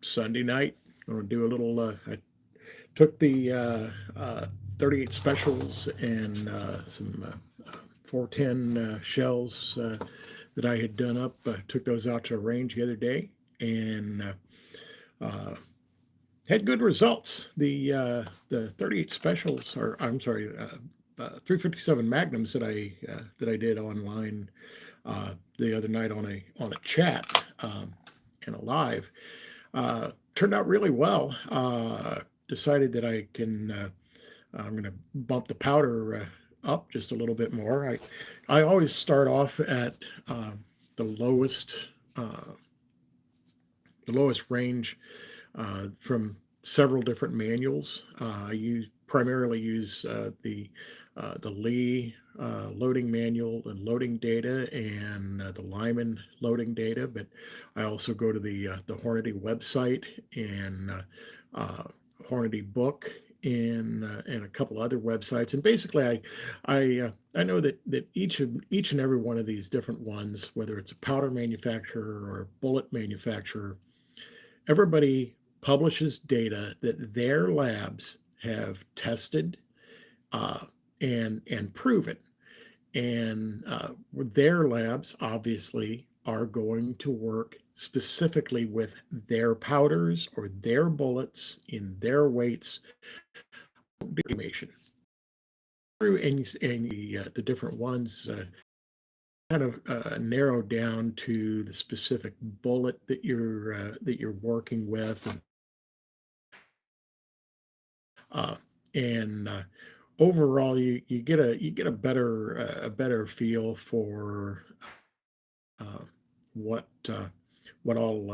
Sunday night. I'm going to do a little. I took the 38 specials and some 410 shells that I had done up. Took those out to a range the other day and had good results. The 38 specials, or I'm sorry, 357 magnums that I did online the other night on a chat and a live turned out really well. Decided that I'm going to bump the powder up just a little bit more. I always start off at the lowest uh, the lowest range from several different manuals. I primarily use the Lee loading manual and loading data and the Lyman loading data, but I also go to the Hornady website and uh, Hornady book and a couple other websites. And basically, I know that each and every one of these different ones, whether it's a powder manufacturer or a bullet manufacturer, everybody publishes data that their labs have tested uh, and proven. And their labs obviously are going to work specifically with their powders or their bullets in their weights. Information through the different ones kind of narrow down to the specific bullet that you're working with, uh, and overall you get a better feel for uh, what what all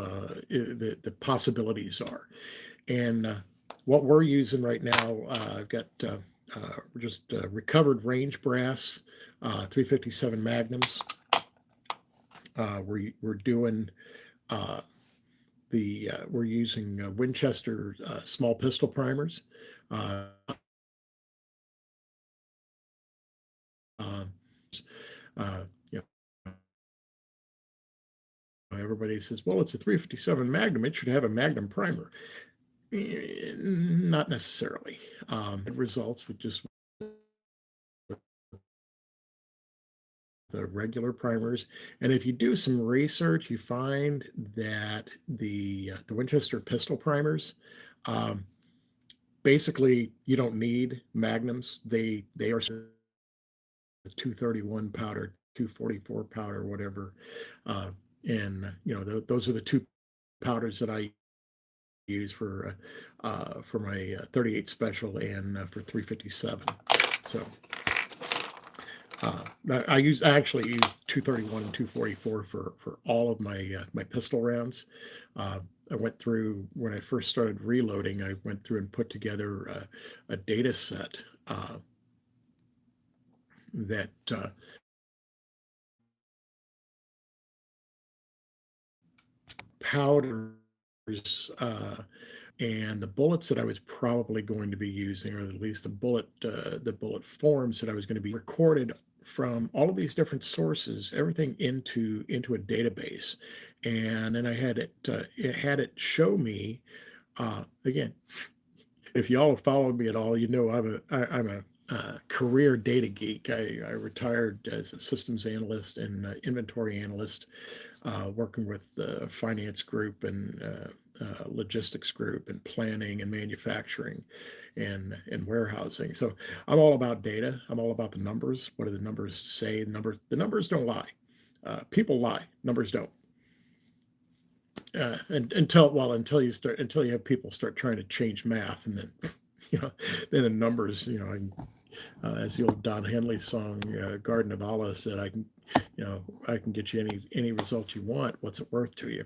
the possibilities are. And what we're using right now, I've got just recovered range brass 357 magnums. We're doing uh, we're using Winchester small pistol primers. Uh, um, you know, everybody says, well, it's a 357 Magnum. It should have a Magnum primer. Not necessarily. It results with just the regular primers. And if you do some research, you find that the Winchester pistol primers, um, basically, you don't need magnums. They are the 231 powder, 244 powder, whatever. Uh, and those are the two powders that I use for my 38 special and for 357. So uh, I actually use 231 and 244 for all of my pistol rounds. Uh, I went through when I first started reloading. I went through and put together a data set that powders and the bullets that I was probably going to be using, or at least the bullet forms that I was going to be recorded from all of these different sources, everything into a database, and then it had it show me again. If y'all have followed me at all, you know I'm a career data geek. I retired as a systems analyst and inventory analyst, working with the finance group and logistics group and planning and manufacturing and warehousing. So I'm all about data. I'm all about the numbers. What do the numbers say? The numbers don't lie. People lie. Numbers don't. And until you have people start trying to change math, and then then the numbers, as the old Don Henley song, Garden of Allah said, I can get you any result you want. What's it worth to you?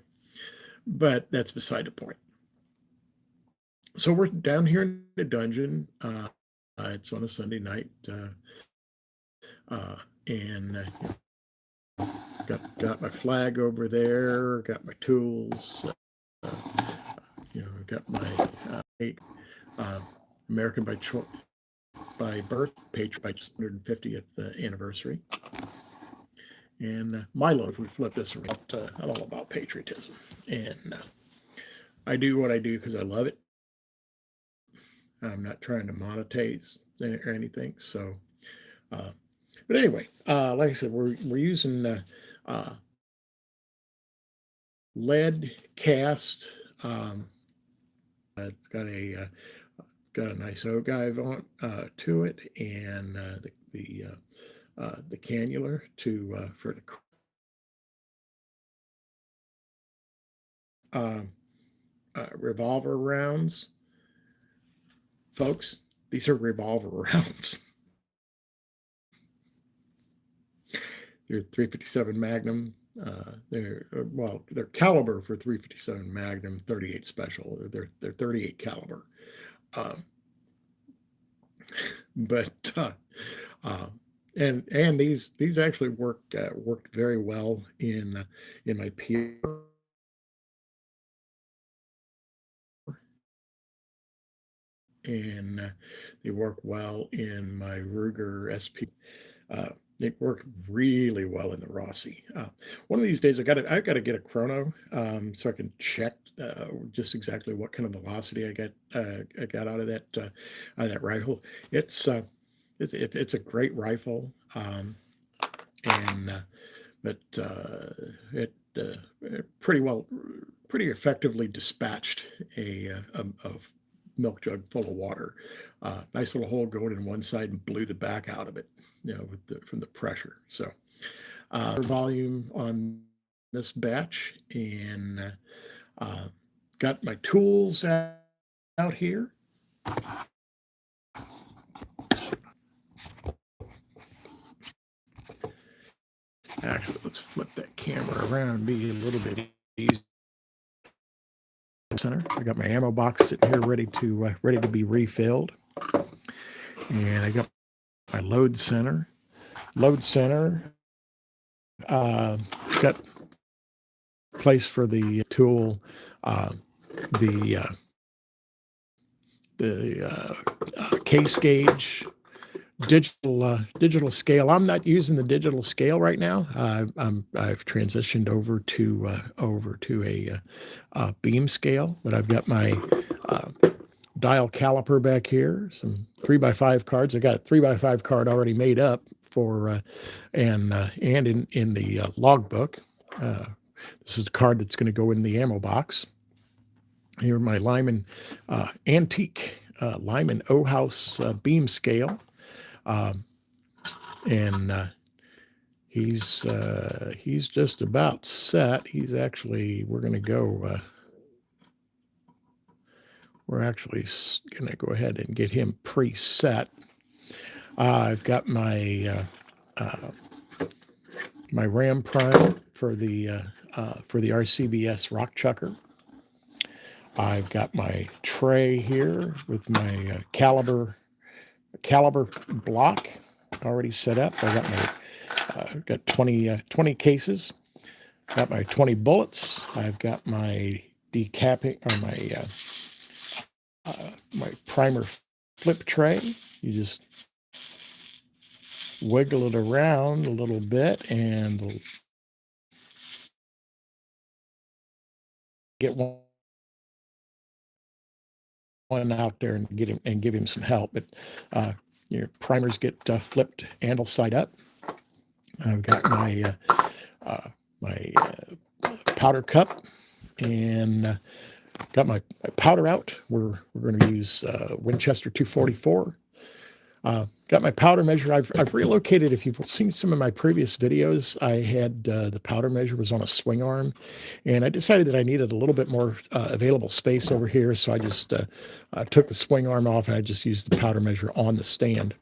But that's beside the point. So we're down here in the dungeon. It's on a Sunday night, and got my flag over there. Got my tools. Got my uh, American by birth, Patriot by 150th anniversary. And Milo, if we flip this around, I'm all about patriotism. And I do what I do because I love it. I'm not trying to monetize or anything. So, uh, but anyway, like I said, we're using uh, lead cast. Um, it's got a nice ogive on to it, and the cannula to for the uh, revolver rounds, folks. These are revolver rounds. They're 357 Magnum. They're caliber for 357 Magnum 38 Special. They're 38 caliber. Um, but uh, and these actually worked very well in my PR, and they work well in my Ruger SP. It worked really well in the Rossi. One of these days, I got to get a chrono so I can check just exactly what kind of velocity I got out of that rifle. It's it's a great rifle, and but it pretty effectively dispatched a milk jug full of water. Nice little hole going in one side and blew the back out of it, from the pressure. So volume on this batch, and uh, got my tools out here. Actually, let's flip that camera around and be a little bit easier. Center. I got my ammo box sitting here ready to be refilled, and I got my load center. Load center got place for the tool, uh, the case gauge, digital scale. I'm not using the digital scale right now. I've transitioned over to a beam scale, but I've got my dial caliper back here, some 3x5 cards. I got a 3x5 card already made up for, and in the logbook. This is the card that's going to go in the ammo box. Here, my Lyman antique Lyman O-House beam scale, and he's just about set. We're going to go. We're actually going to go ahead and get him preset. I've got my my ram prime for the RCBS rock chucker. I've got my tray here with my caliber block already set up. I got my got 20 cases. Got my 20 bullets. I've got my decapping or my primer flip tray. You just wiggle it around a little bit and get one out there and give him some help. But your primers get flipped handle side up. I've got my powder cup, and got my powder out. We're going to use Winchester 244. Got my powder measure. I've relocated. If you've seen some of my previous videos, I had the powder measure was on a swing arm, and I decided that I needed a little bit more available space over here, so I just took the swing arm off and I just used the powder measure on the stand.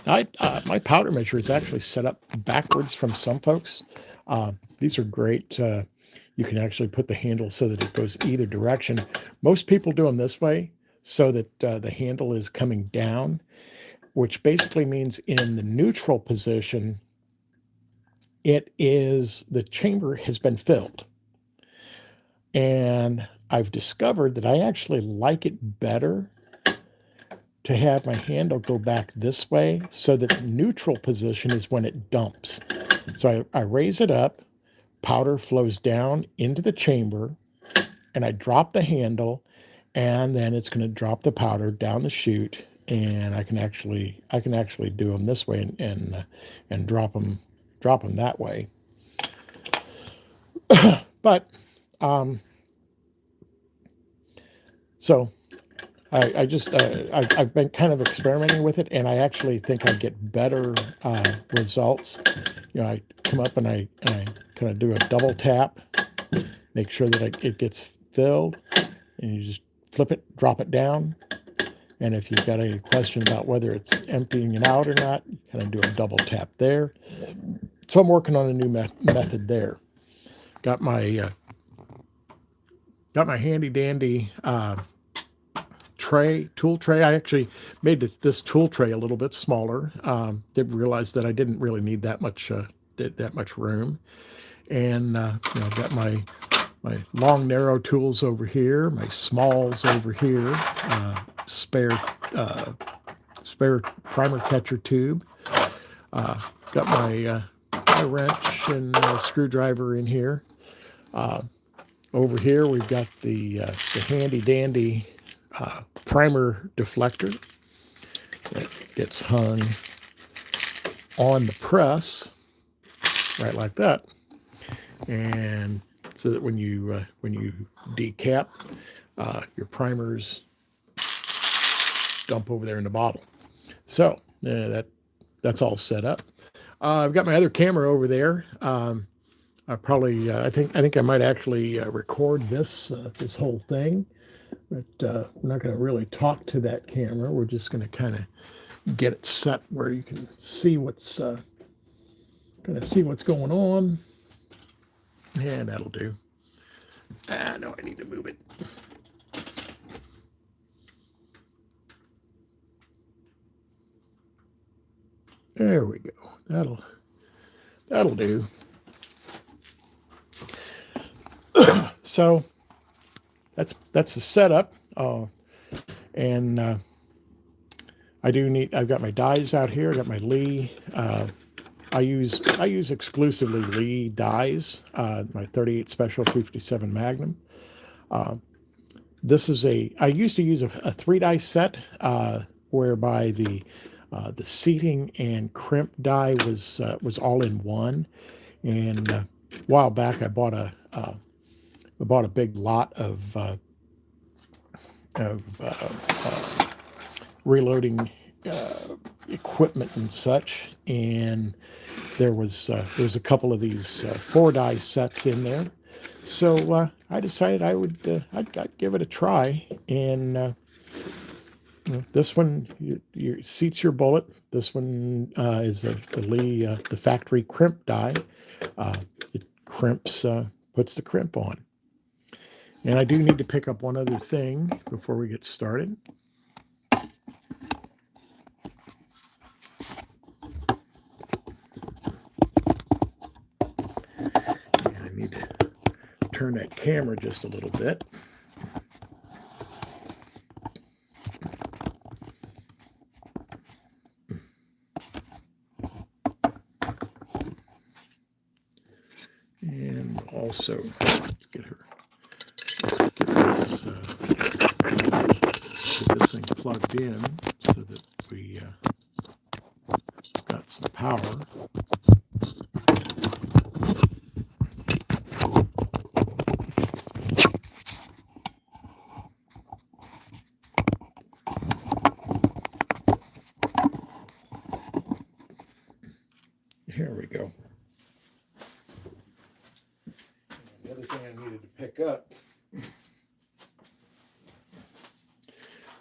My powder measure is actually set up backwards from some folks. These are great. You can actually put the handle so that it goes either direction. Most people do them this way so that the handle is coming down, which basically means in the neutral position, the chamber has been filled. And I've discovered that I actually like it better to have my handle go back this way so that the neutral position is when it dumps. So I raise it up, powder flows down into the chamber, I drop the handle, and then it's going to drop the powder down the chute, and I can actually do them this way and drop them that way. But so I've been kind of experimenting with it, and I actually think I get better results. You know, I come up and I kind of do a double tap, make sure that it gets filled, and you just flip it, drop it down. And if you've got any question about whether it's emptying it out or not, you kind of do a double tap there. So I'm working on a new method there. Got my handy dandy tool tray. I actually made this tool tray a little bit smaller. Didn't realize that I didn't really need that much room. And I've got my long narrow tools over here, my smalls over here, spare primer catcher tube. Got my wrench and screwdriver in here. Over here we've got the handy dandy primer deflector that gets hung on the press right like that, and so that when you decap, your primers dump over there in the bottle. So that's all set up. I've got my other camera over there. I think I might actually record this whole thing, but we're not going to really talk to that camera. We're just going to kind of get it set where you can see what's going on, and that'll do. No, I need to move it. There we go. That'll do. So that's the setup. And I've got my dies out here. I got my Lee. I use exclusively Lee dies. My 38 Special 357 Magnum. This is I used to use a 3-die set, whereby the seating and crimp die was all in one. And a while back, I bought a big lot of reloading equipment and such, and there was a couple of these 4-die sets in there. So I decided I'd give it a try, and this one seats your bullet. This one is the Lee the factory crimp die. It crimps, puts the crimp on. And I do need to pick up one other thing before we get started. And I need to turn that camera just a little bit. And also, let's get this thing plugged in so that we got some power. Here we go. The other thing I needed to pick up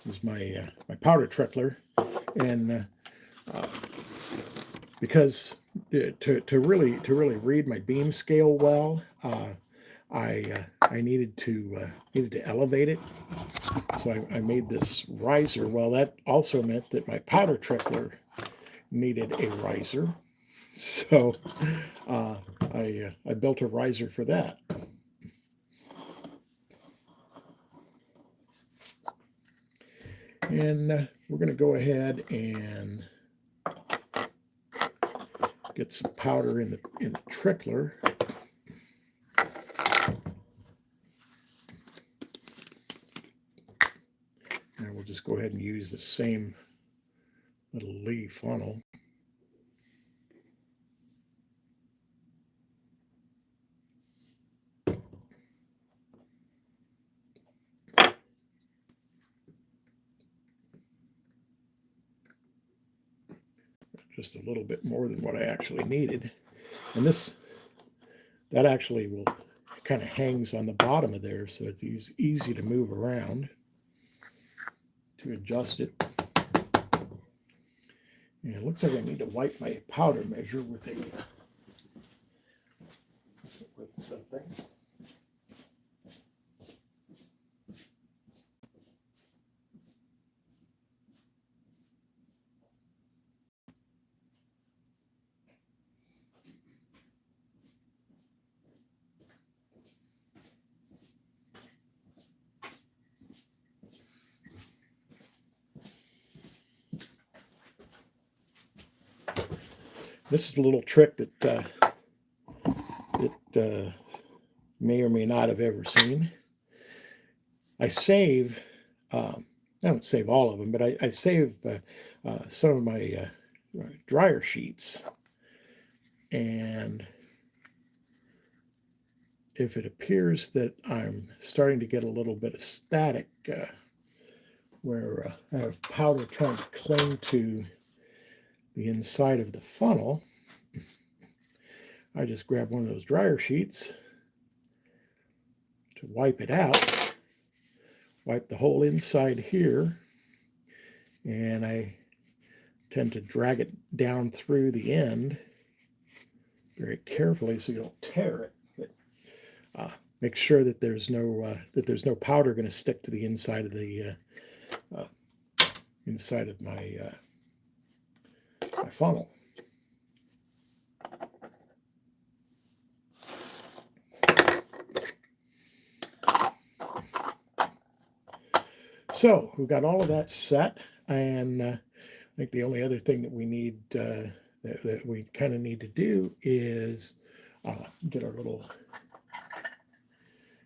is my powder trickler, and because to really read my beam scale well, I needed to elevate it. So I made this riser. Well, that also meant that my powder trickler needed a riser. So I built a riser for that. And we're going to go ahead and get some powder in the trickler. And we'll just go ahead and use the same little Lee funnel. Just a little bit more than what I actually needed. And that actually will kind of hangs on the bottom of there, so it's easy to move around to adjust it. And it looks like I need to wipe my powder measure with something. This is a little trick that may or may not have ever seen. I save, I don't save all of them, but I save some of my dryer sheets. And if it appears that I'm starting to get a little bit of static where I have powder trying to cling to the inside of the funnel, I just grab one of those dryer sheets to wipe it out, wipe the whole inside here, and I tend to drag it down through the end very carefully so you don't tear it. But make sure that there's no powder going to stick to the inside of the inside of my funnel. So we've got all of that set, and I think the only other thing that we need that we kind of need to do is get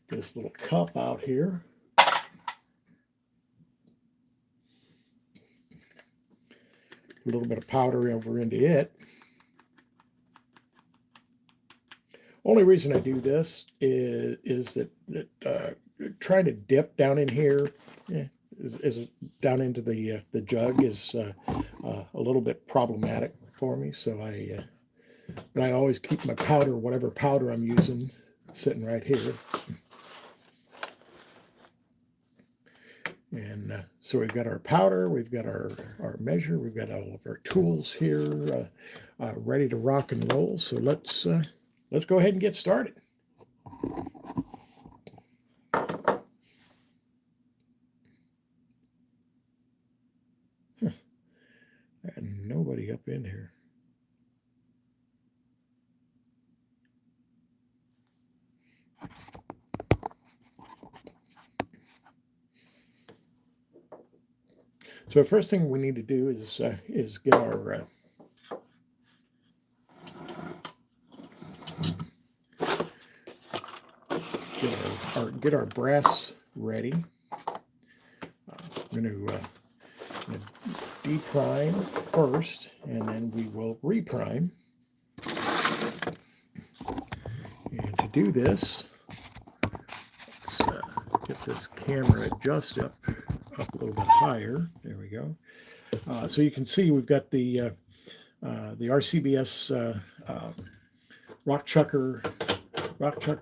this little cup out here. A little bit of powder over into it. Only reason I do this is that trying to dip down in here is down into the jug is a little bit problematic for me. So but I always keep my powder, whatever powder I'm using, sitting right here. And so we've got our powder, we've got our measure, we've got all of our tools here ready to rock and roll. So let's go ahead and get started. And nobody up in here. So the first thing we need to do is get our brass ready. I'm going to deprime first, and then we will reprime. And to do this, let's get this camera adjusted up a little bit higher. There we go. So you can see we've got the RCBS Rock Chucker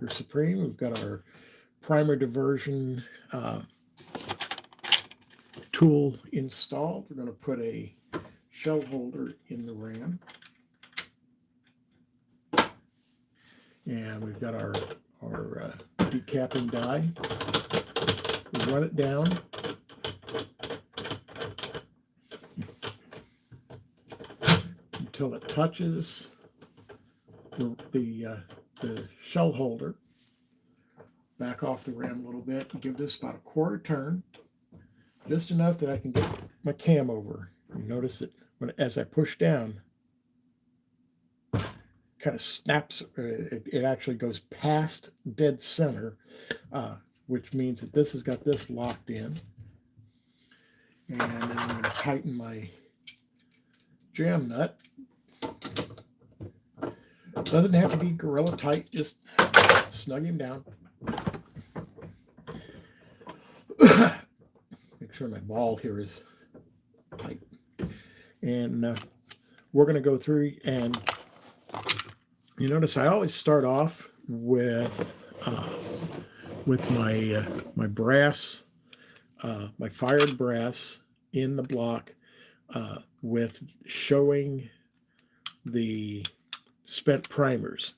Supreme. We've got our primer diversion tool installed. We're going to put a shell holder in the ram, and we've got our decapping die. We run it down. Until it touches the shell holder. Back off the ram a little bit and give this about a quarter turn, just enough that I can get my cam over. You notice that as I push down, kind of snaps. It actually goes past dead center, which means that this has got this locked in. And then I'm going to tighten my jam nut. Doesn't have to be gorilla tight, just snug him down. Make sure my ball here is tight. And we're going to go through, and you notice I always start off with my brass, my fired brass in the block, with showing the spent primers.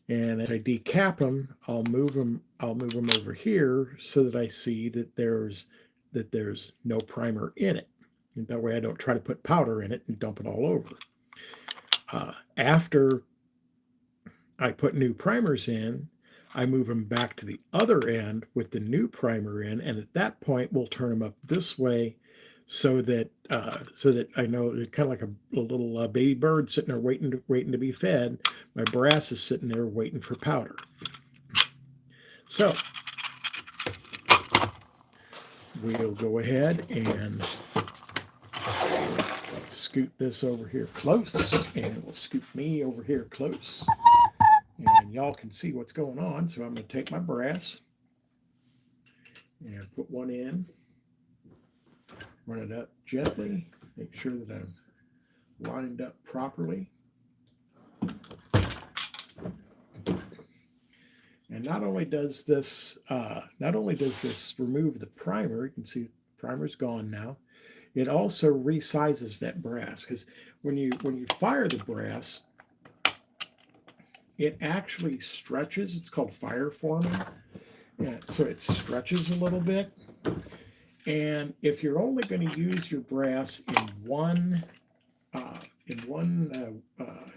And as I decap them, I'll move them over here so that I see that there's no primer in it. And that way I don't try to put powder in it and dump it all over. After I put new primers in, I move them back to the other end with the new primer in, and at that point we'll turn them up this way so that I know it's kind of like a little baby bird sitting there waiting to be fed. My brass is sitting there waiting for powder. So we'll go ahead and scoot this over here close, and we'll scoot me over here close, and y'all can see what's going on. So I'm going to take my brass and put one in, run it up gently, make sure that I'm lined up properly. And not only does this remove the primer, you can see the primer's gone now, it also resizes that brass, because when you fire the brass, it actually stretches. It's called fire forming. Yeah, so it stretches a little bit. And if you're only going to use your brass in one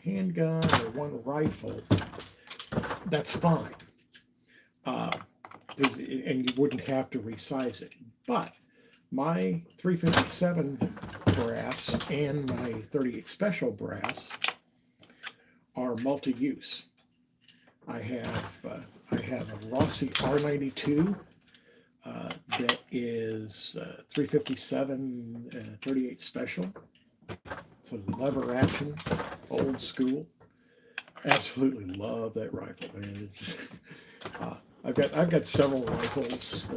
handgun or one rifle, that's fine, and you wouldn't have to resize it. But my 357 brass and my 38 Special brass are multi-use. I have a Rossi R92 that is 357 38 Special. So lever action, old school. Absolutely love that rifle, man. I've got several rifles,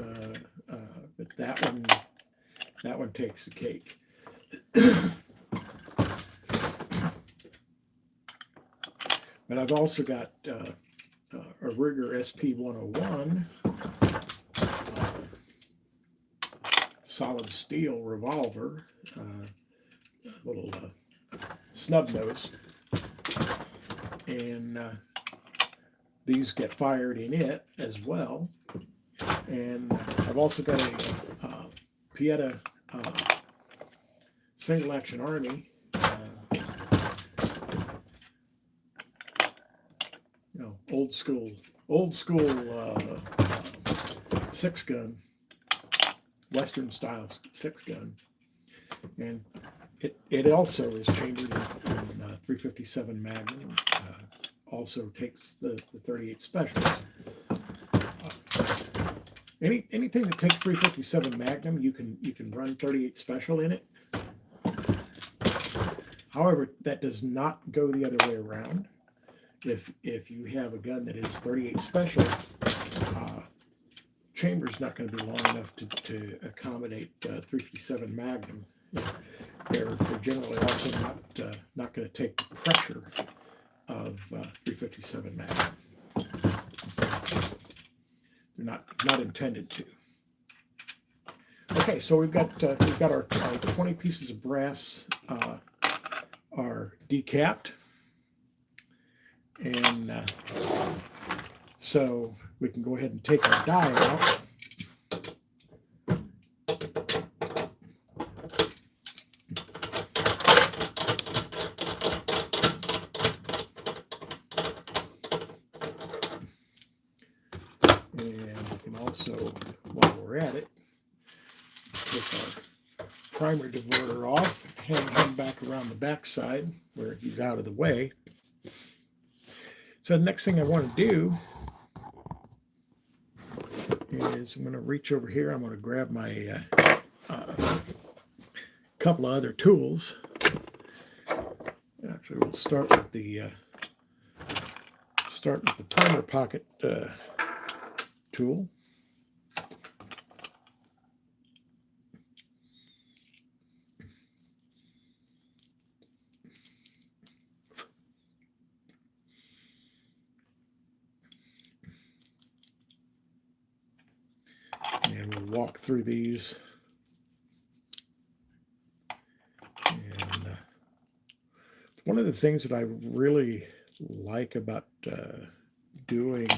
but that one takes the cake. But I've also got a Ruger SP101 solid steel revolver, little snub nose, and these get fired in it as well. And I've also got a Pieta single action Army, old school 6-gun, Western style 6-gun, and it also is chambered in 357 Magnum. Also takes the 38 Specials. Anything that takes 357 Magnum, you can run 38 Special in it. However, that does not go the other way around. If you have a gun that is 38 Special, chamber's not going to be long enough to accommodate 357 Magnum. They're generally also not going to take the pressure of 357 Magnum. They're not intended to. Okay, so we've got our 20 pieces of brass are decapped, and so we can go ahead and take our die out. And we can also, while we're at it, take our primer diverter off, hang him back around the back side where he's out of the way. So the next thing I want to do is I'm going to reach over here. I'm going to grab my a couple of other tools. Actually, we'll start with the primer pocket tool. And we'll walk through these. And one of the things that I really like about doing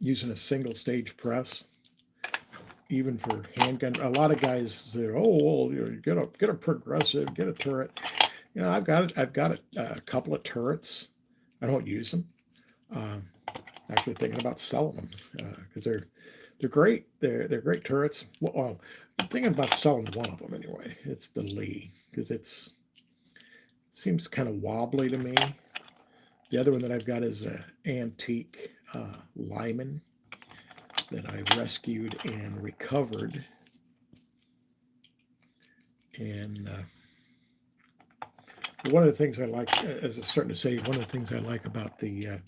using a single stage press, even for handgun, a lot of guys say, "Oh, well, you get a progressive, get a turret." You know, I've got a couple of turrets. I don't use them. Actually, thinking about selling them because they're great. They're great turrets. Well, I'm thinking about selling one of them anyway. It's the Lee because it seems kind of wobbly to me. The other one that I've got is an antique Lyman that I rescued and recovered. And one of the things I like, as I was starting to say, one of the things I like about the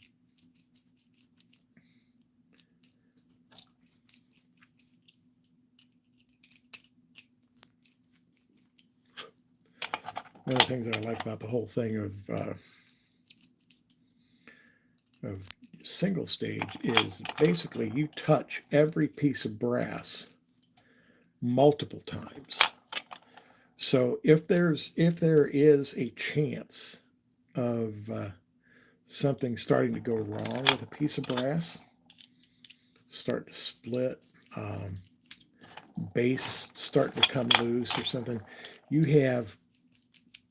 one of the things that I like about the whole thing of single stage is basically you touch every piece of brass multiple times. So if there is a chance of something starting to go wrong with a piece of brass, start to split, base start to come loose or something, you have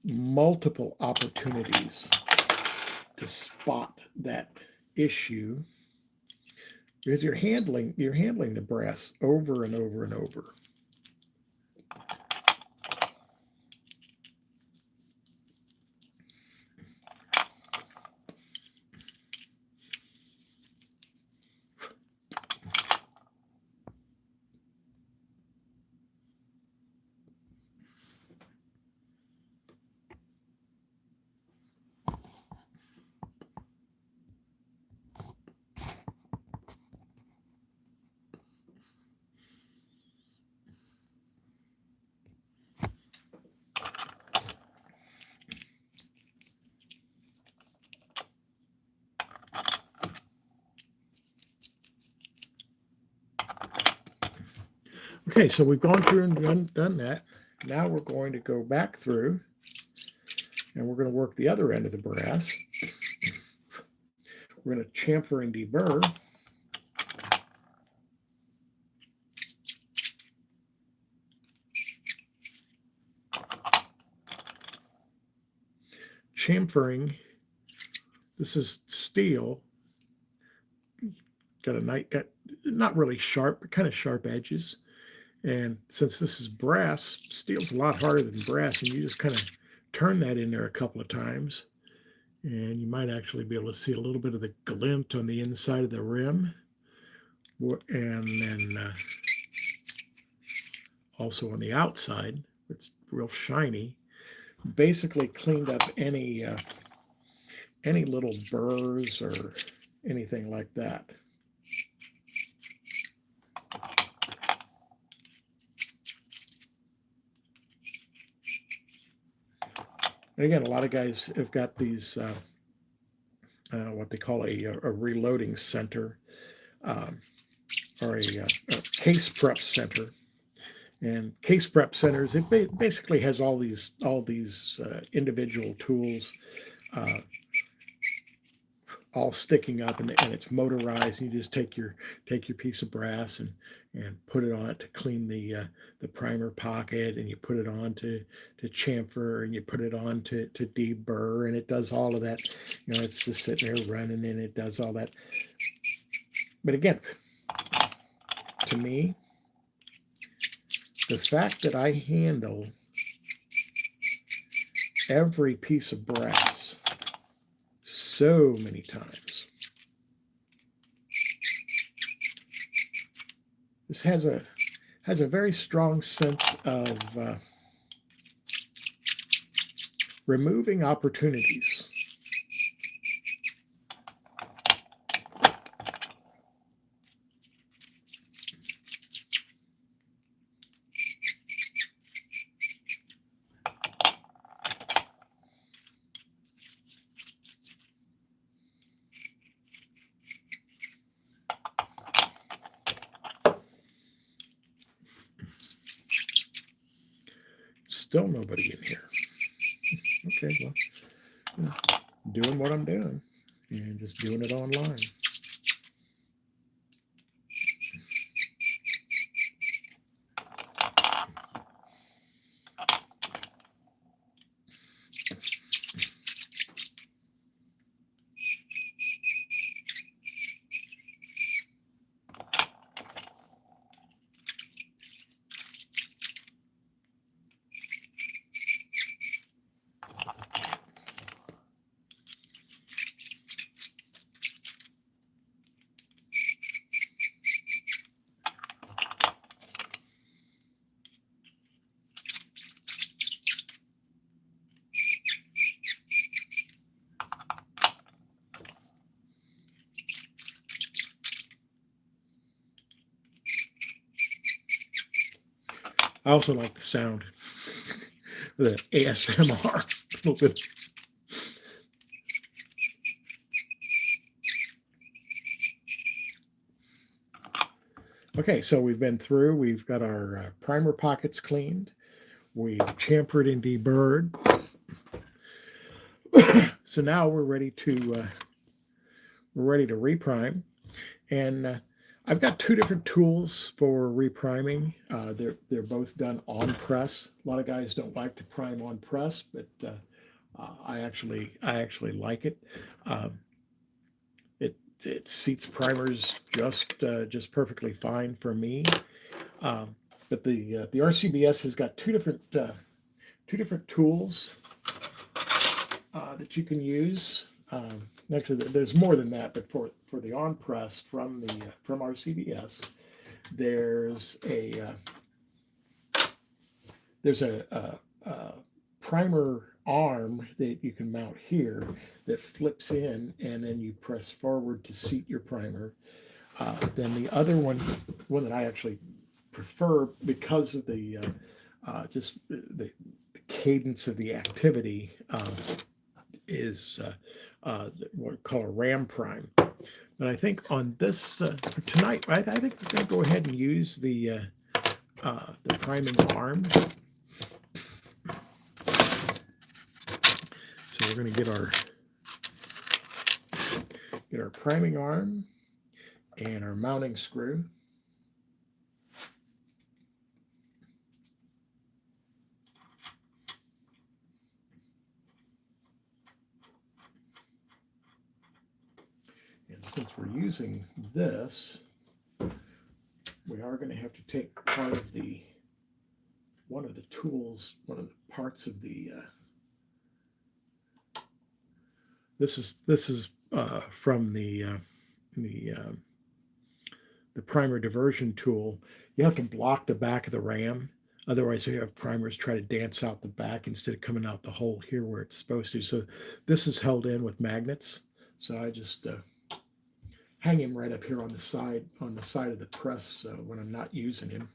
multiple opportunities to spot that issue because you're handling the brass over and over and over. Okay, so we've gone through and done that. Now we're going to go back through and we're going to work the other end of the brass. We're going to chamfer and deburr. Chamfering, this is steel. Got not really sharp, but kind of sharp edges. And since this is brass, steel's a lot harder than brass, and you just kind of turn that in there a couple of times, and you might actually be able to see a little bit of the glint on the inside of the rim. And then also on the outside, it's real shiny. Basically cleaned up any little burrs or anything like that. And again, a lot of guys have got these what they call a reloading center or a case prep center. And case prep centers, it basically has all these individual tools all sticking up, and it's motorized. You just take your piece of brass and put it on it to clean the primer pocket, and you put it on to chamfer, and you put it on to deburr, and it does all of that. You know, it's just sitting there running, and it does all that. But again, to me, the fact that I handle every piece of brass so many times This has a very strong sense of removing opportunities. Still nobody in here. Okay, well, doing what I'm doing and just doing it online. I also like the sound, the ASMR a little bit. Okay, so we've been through. We've got our primer pockets cleaned. We've chamfered and deburred. So now we're ready to reprime, and I've got two different tools for repriming. They're both done on press. A lot of guys don't like to prime on press, but I actually like it. Um, it seats primers just perfectly fine for me. But the RCBS has got two different tools that you can use. Actually, there's more than that, but for the on press from RCBS, there's a primer arm that you can mount here that flips in, and then you press forward to seat your primer. Then the other one that I actually prefer because of the just the cadence of the activity is what we call a ram prime. But I think on this for tonight, I think we're going to go ahead and use the priming arm. So we're going to get our priming arm and our mounting screw. And since we're using this, we are going to have to take part of one of the tools, one of the parts of the this is from the primer diversion tool. You have to block the back of the ram. Otherwise, you have primers try to dance out the back instead of coming out the hole here where it's supposed to. So this is held in with magnets. So I just hang him right up here on the side of the press when I'm not using him.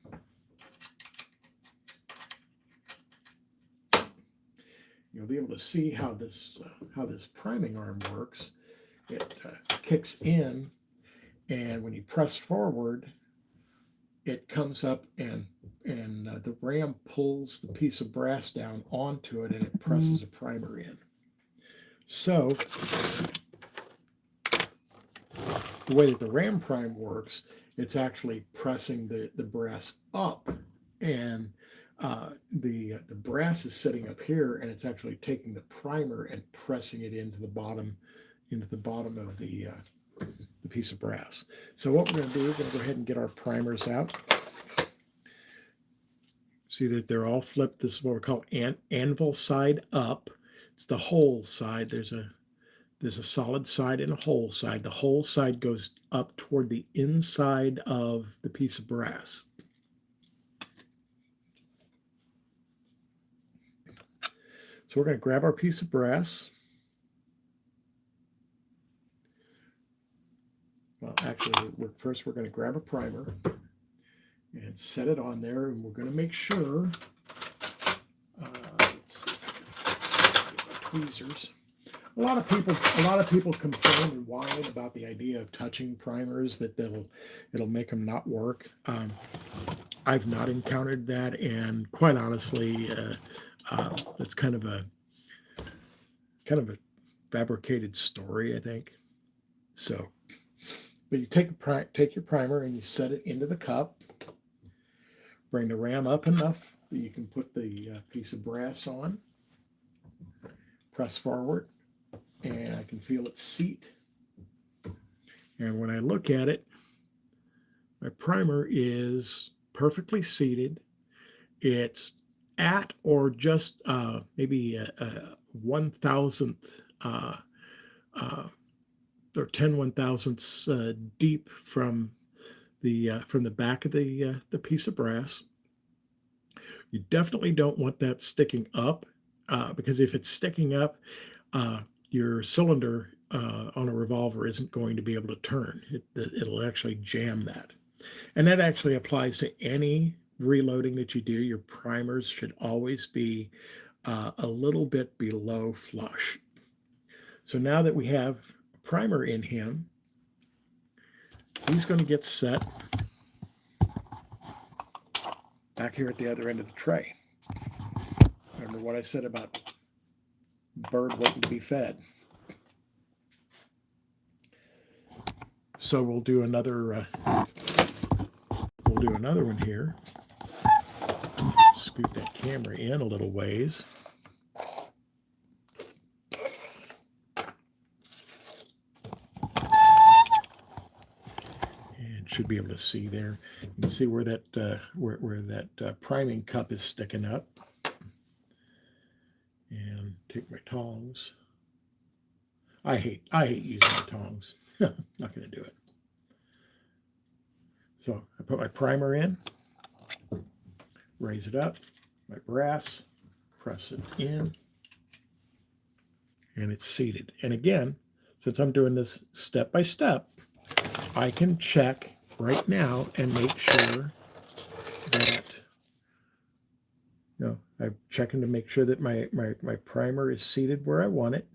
You'll be able to see how this priming arm works. It kicks in, and when you press forward, it comes up and the ram pulls the piece of brass down onto it, and it presses a primer in. So the way that the ram prime works, it's actually pressing the brass up, and the brass is sitting up here, and it's actually taking the primer and pressing it into the bottom of the piece of brass. So what we're going to do, we're going to go ahead and get our primers out. See that they're all flipped. This is what we call anvil side up. It's the whole side. There's a There's a solid side and a hole side. The hole side goes up toward the inside of the piece of brass. So we're going to grab our piece of brass. Well, actually, first we're going to grab a primer and set it on there, and we're going to make sure, let's see, tweezers. A lot of people complain and whine about the idea of touching primers, that it'll make them not work. I've not encountered that, and quite honestly, that's kind of a fabricated story, I think. So, but you take your primer and you set it into the cup. Bring the ram up enough that you can put the piece of brass on. Press forward, and I can feel it seat. And when I look at it, my primer is perfectly seated. It's at or just maybe a 1,000th or 10/1000ths deep from the back of the piece of brass. You definitely don't want that sticking up, because if it's sticking up, your cylinder on a revolver isn't going to be able to turn. It'll actually jam that. And that actually applies to any reloading that you do. Your primers should always be a little bit below flush. So now that we have a primer in him, he's going to get set back here at the other end of the tray. Remember what I said about bird waiting to be fed. So we'll do another one here. Scoot that camera in a little ways. And should be able to see there. You can see where that where that priming cup is sticking up. And take my tongs. I hate using the tongs. Not going to do it. So I put my primer in, raise it up, my brass, press it in, and it's seated. And again, since I'm doing this step by step, I can check right now and make sure that, I'm checking to make sure that my primer is seated where I want it,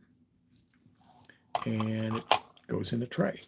and it goes in the tray.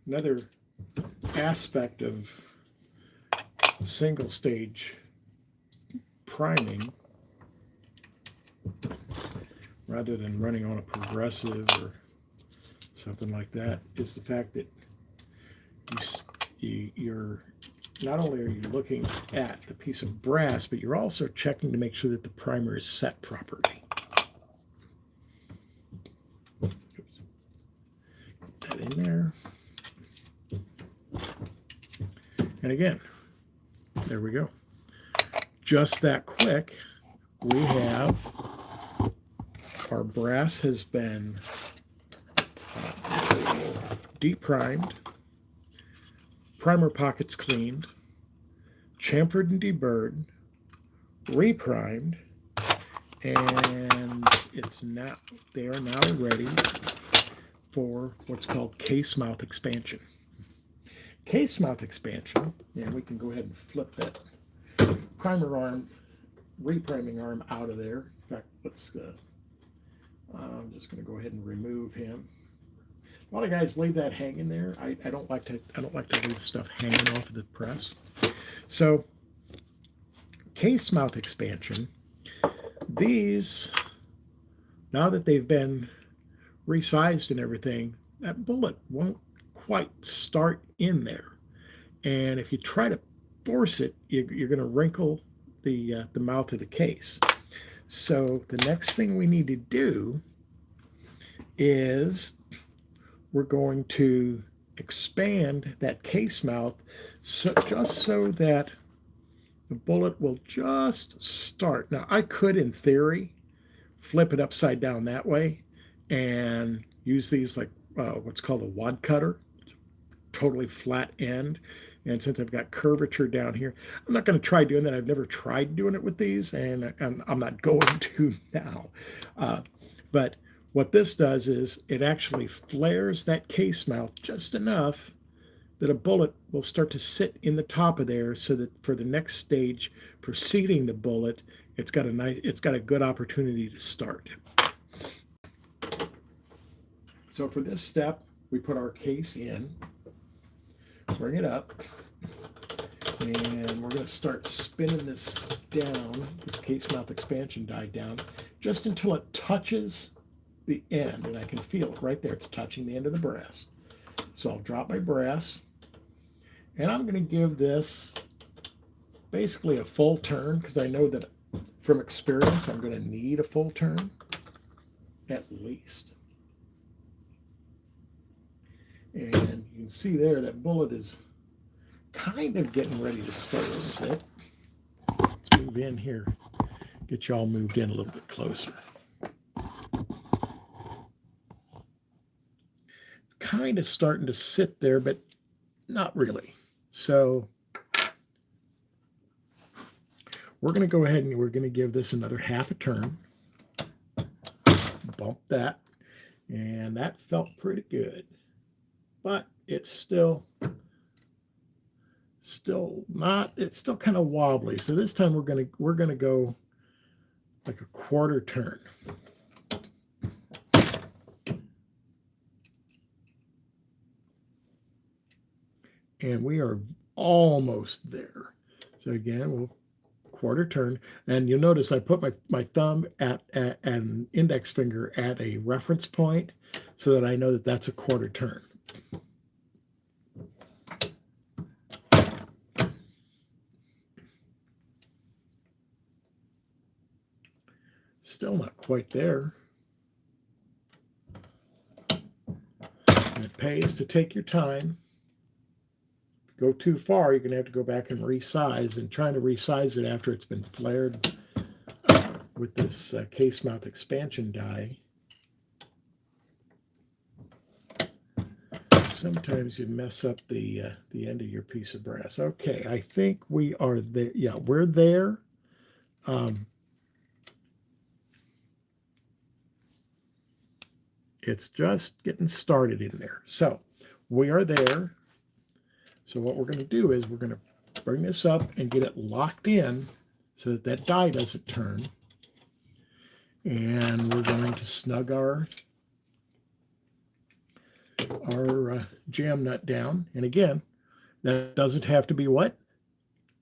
Another aspect of single stage priming, rather than running on a progressive or something like that, is the fact that you're not only are you looking at the piece of brass, but you're also checking to make sure that the primer is set properly. Oops. Get that in there. And again, there we go. Just that quick, we have our brass has been deep primed, primer pockets cleaned, chamfered and deburred, reprimed, and they are now ready for what's called case mouth expansion. Case mouth expansion, and we can go ahead and flip that primer arm, repriming arm out of there. In fact, I'm just going to go ahead and remove him. A lot of guys leave that hanging there. I don't like to leave stuff hanging off of the press. So, case mouth expansion. These, now that they've been resized and everything, that bullet won't quite start in there. And if you try to force it, you're going to wrinkle the mouth of the case. So the next thing we need to do is we're going to expand that case mouth just so that the bullet will just start. Now, I could, in theory, flip it upside down that way and use these like what's called a wad cutter, totally flat end. And since I've got curvature down here, I'm not going to try doing that. I've never tried doing it with these, and I'm not going to now. But what this does is it actually flares that case mouth just enough that a bullet will start to sit in the top of there, so that for the next stage preceding the bullet, it's got a good opportunity to start. So for this step, we put our case in, bring it up, and we're going to start spinning this down, this case mouth expansion die down, just until it touches the end, and I can feel it right there. It's touching the end of the brass. So I'll drop my brass, and I'm going to give this basically a full turn, because I know that from experience I'm going to need a full turn at least. And you can see there that bullet is kind of getting ready to start to sit. Let's move in here, get you all moved in a little bit closer. Kind of starting to sit there, but not really. So we're going to go ahead and we're going to give this another half a turn. Bump that, and that felt pretty good. But it's still not, it's still kind of wobbly. So this time we're gonna go like a quarter turn. And we are almost there. So again, we'll quarter turn, and you'll notice I put my thumb at an index finger at a reference point so that I know that that's a quarter turn. Still not quite there. And it pays to take your time. If you go too far, you're going to have to go back and resize, and trying to resize it after it's been flared with this case mouth expansion die. Sometimes you mess up the end of your piece of brass. Okay, I think we are there. Yeah, we're there. It's just getting started in there. So we are there. So what we're going to do is we're going to bring this up and get it locked in so that that die doesn't turn. And we're going to snug our our jam nut down. And again, that doesn't have to be what?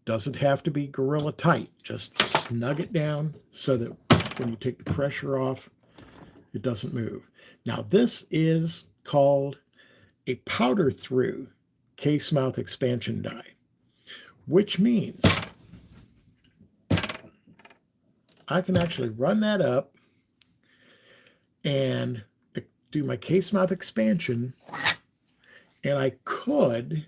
Doesn't have to be Gorilla tight. Just snug it down so that when you take the pressure off, it doesn't move. Now this is called a powder through case mouth expansion die, which means I can actually run that up and do my case mouth expansion, and I could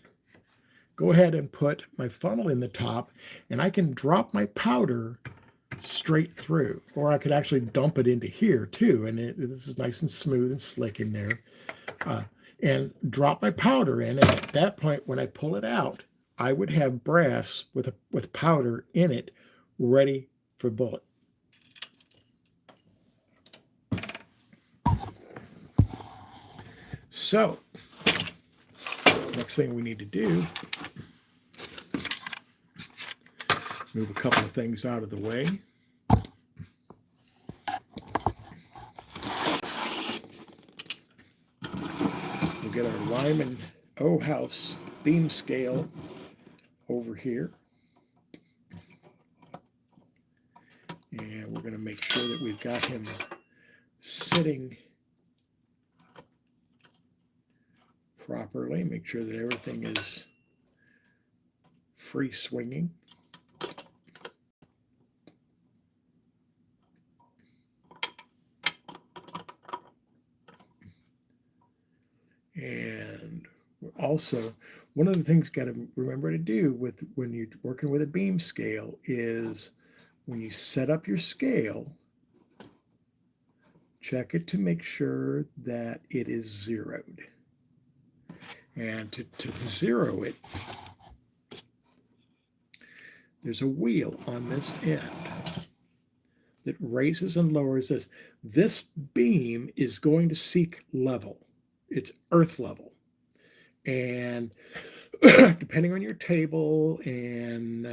go ahead and put my funnel in the top, and I can drop my powder straight through, or I could actually dump it into here too, and this is nice and smooth and slick in there, and drop my powder in, and at that point when I pull it out, I would have brass with powder in it ready for bullet. So next thing we need to do, move a couple of things out of the way. We'll get our Lyman O-House beam scale over here. And we're going to make sure that we've got him sitting properly. Make sure that everything is free swinging. And also, one of the things you got to remember to do when you're working with a beam scale is when you set up your scale, check it to make sure that it is zeroed. And to zero it, there's a wheel on this end that raises and lowers this. This beam is going to seek level. It's earth level. And depending on your table and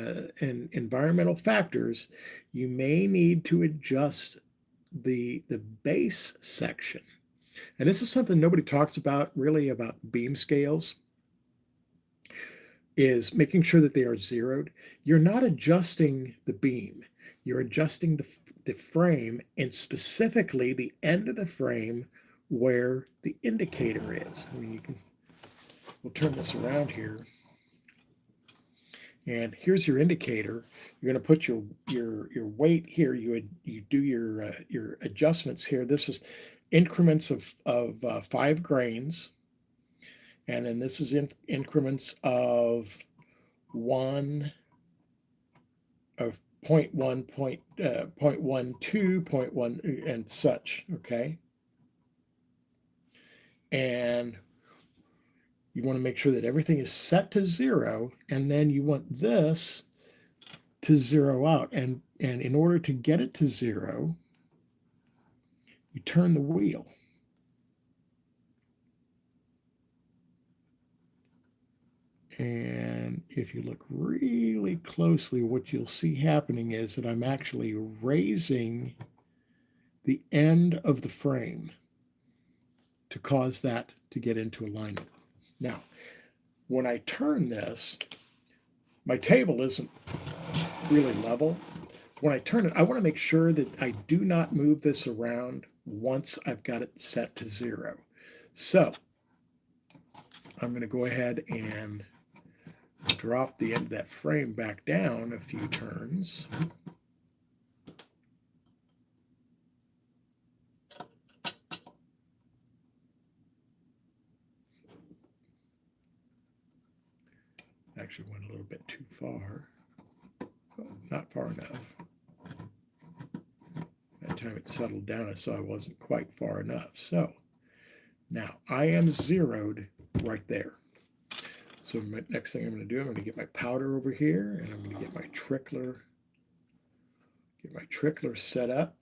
environmental factors, you may need to adjust the base section. And this is something nobody talks about really about beam scales, is making sure that they are zeroed. You're not adjusting the beam. You're adjusting the frame, and specifically the end of the frame where the indicator is. I mean, we'll turn this around here. And here's your indicator. You're going to put your weight here. You do your adjustments here. This is increments of 5 grains, and then this is increments of 1 of 0.1, 0.12, 0.1, and such. Okay, and you want to make sure that everything is set to 0, and then you want this to zero out, and in order to get it to 0, you turn the wheel. And if you look really closely, what you'll see happening is that I'm actually raising the end of the frame to cause that to get into alignment. Now, when I turn this, my table isn't really level. When I turn it, I want to make sure that I do not move this around once I've got it set to 0. So I'm going to go ahead and drop the end of that frame back down a few turns. Actually went a little bit too far. Oh, not far enough. That time it settled down, I saw I wasn't quite far enough. So now I am zeroed right there. So next thing I'm going to do, I'm going to get my powder over here, and I'm going to get my trickler set up.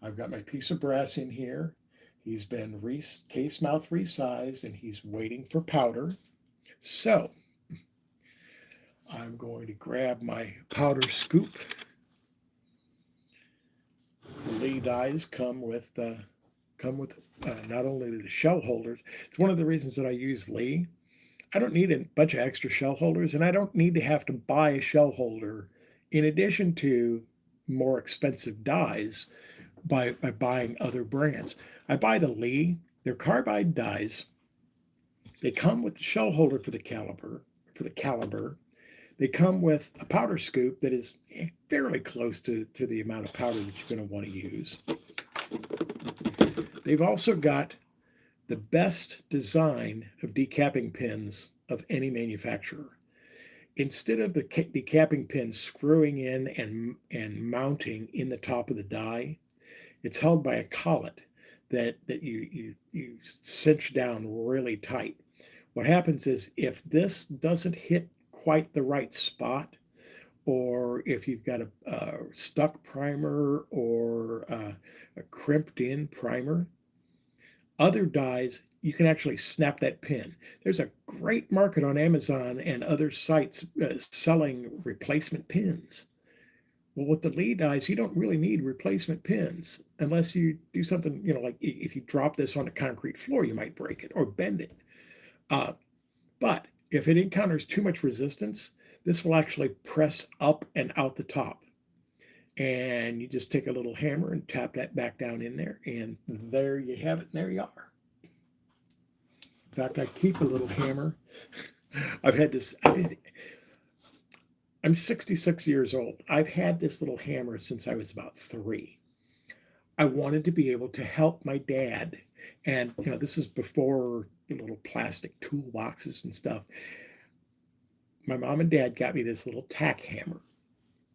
I've got my piece of brass in here. He's been case mouth resized, and he's waiting for powder. So I'm going to grab my powder scoop. The Lee dies come with come with not only the shell holders. It's one of the reasons that I use Lee. I don't need a bunch of extra shell holders, and I don't need to have to buy a shell holder in addition to more expensive dies by buying other brands. I buy the Lee. They're carbide dies. They come with the shell holder for the caliber. They come with a powder scoop that is fairly close to the amount of powder that you're going to want to use. They've also got the best design of decapping pins of any manufacturer. Instead of the decapping pin screwing in and mounting in the top of the die, it's held by a collet that you cinch down really tight. What happens is if this doesn't hit quite the right spot, or if you've got a stuck primer or a crimped in primer, other dies, you can actually snap that pin. There's a great market on Amazon and other sites selling replacement pins. Well, with the Lee dies, you don't really need replacement pins unless you do something, like if you drop this on a concrete floor, you might break it or bend it. But if it encounters too much resistance, this will actually press up and out the top. And you just take a little hammer and tap that back down in there, and there you have it, and there you are. In fact, I keep a little hammer. I've had this, I'm 66 years old. I've had this little hammer since I was about 3. I wanted to be able to help my dad. And, this is before the little plastic toolboxes and stuff. My mom and dad got me this little tack hammer.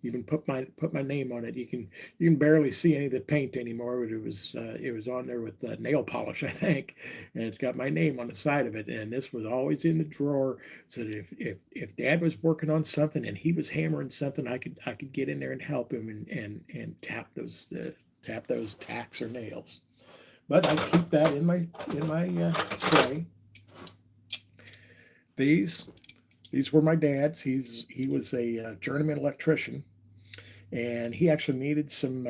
Even put my name on it. You can barely see any of the paint anymore, but it was on there with nail polish, I think, and it's got my name on the side of it. And this was always in the drawer, so that if Dad was working on something and he was hammering something, I could get in there and help him and tap those tacks or nails. But I keep that in my tray. These were my dad's. He was a journeyman electrician, and he actually needed some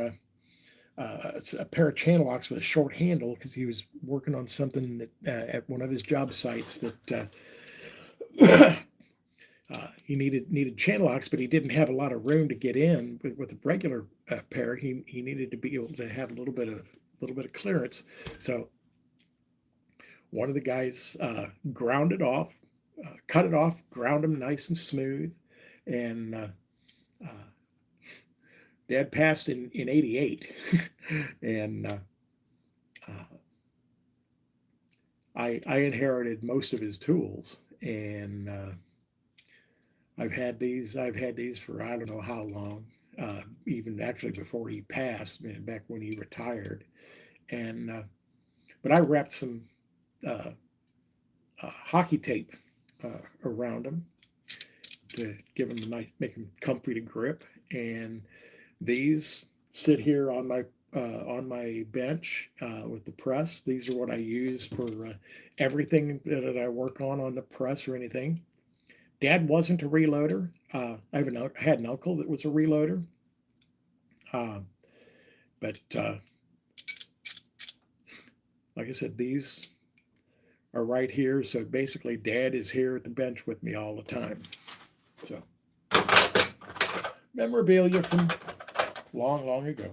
a pair of channel locks with a short handle because he was working on something that at one of his job sites that he needed channel locks, but he didn't have a lot of room to get in with a regular pair. He needed to be able to have a little bit of clearance. So one of the guys ground it off. Cut it off, ground them nice and smooth, and Dad passed in '88, and I inherited most of his tools, and I've had these for I don't know how long, even actually before he passed, back when he retired, and but I wrapped some hockey tape around them to give them a nice, make them comfy to grip. And these sit here on my bench with the press. These are what I use for everything that I work on the press or anything. Dad wasn't a reloader. I had an uncle that was a reloader, but like I said, these are right here. So basically Dad is here at the bench with me all the time. So memorabilia from long ago.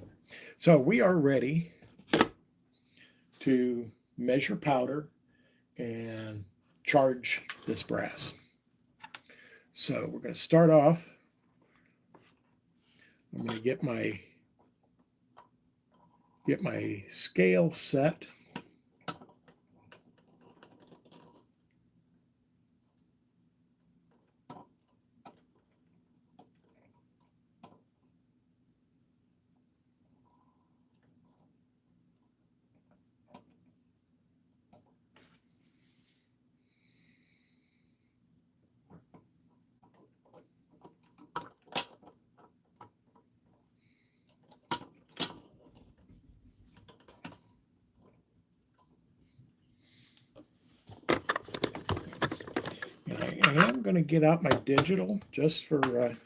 So we are ready to measure powder and charge this brass. So we're going to start off. I'm going to get my scale set. I am going to get out my digital just for a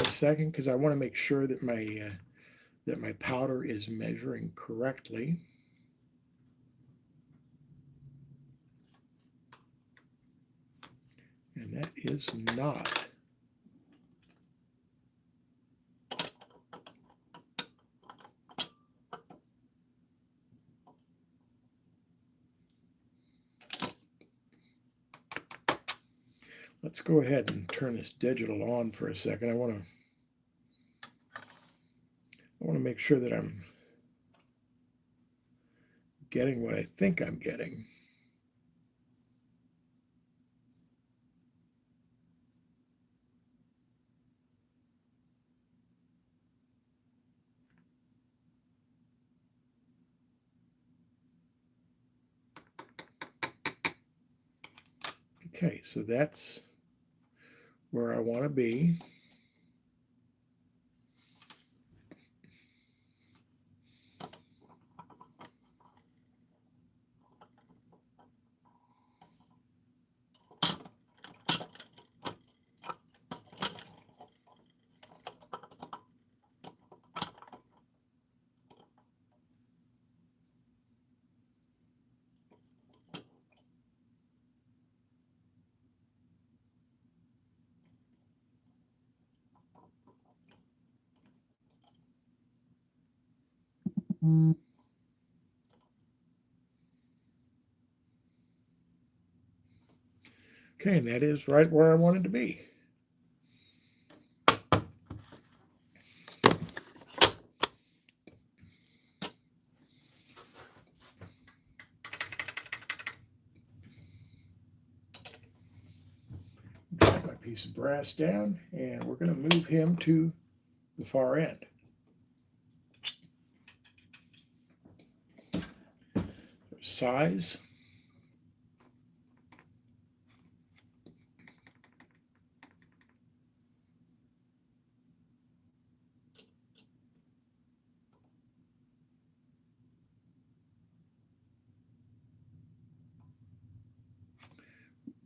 second because I want to make sure that my powder is measuring correctly. And that is not. Let's go ahead and turn this digital on for a second. I want to make sure that I'm getting what I think I'm getting. Okay, so that's where I want to be. Okay, and that is right where I wanted to be. Drag my piece of brass down, and we're going to move him to the far end. Size.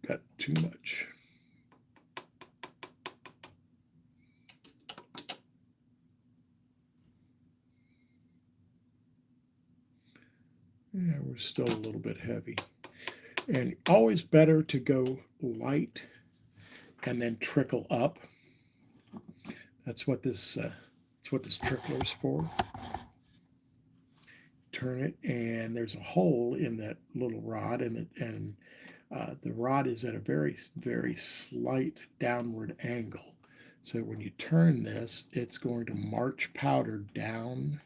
Got too much. Yeah, we're still a little bit heavy. And always better to go light and then trickle up. That's what this trickler is for. Turn it, and there's a hole in that little rod, and the rod is at a very, very slight downward angle. So when you turn this, it's going to march powder down.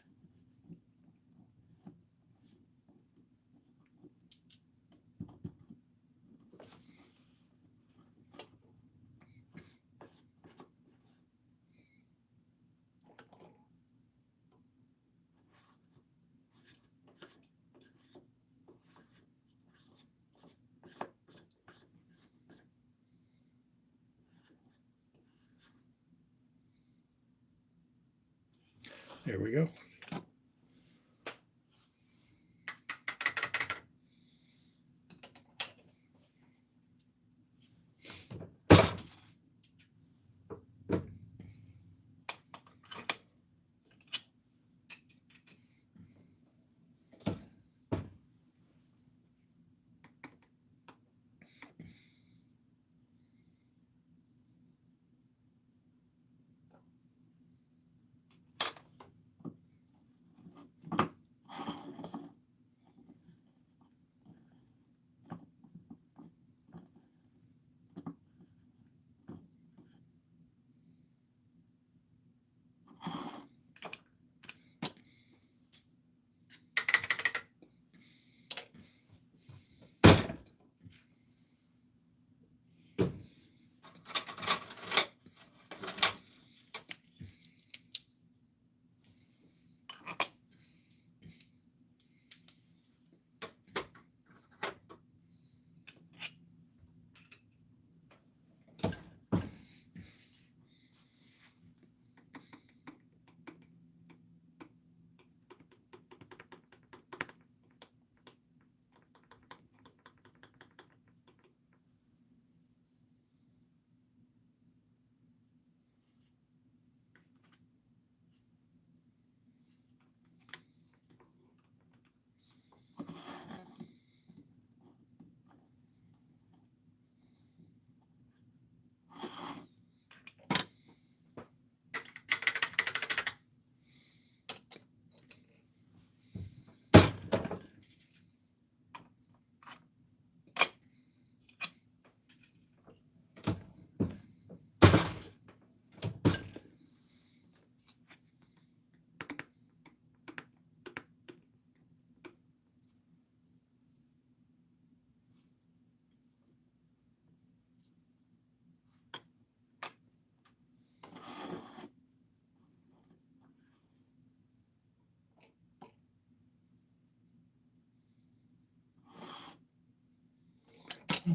There we go.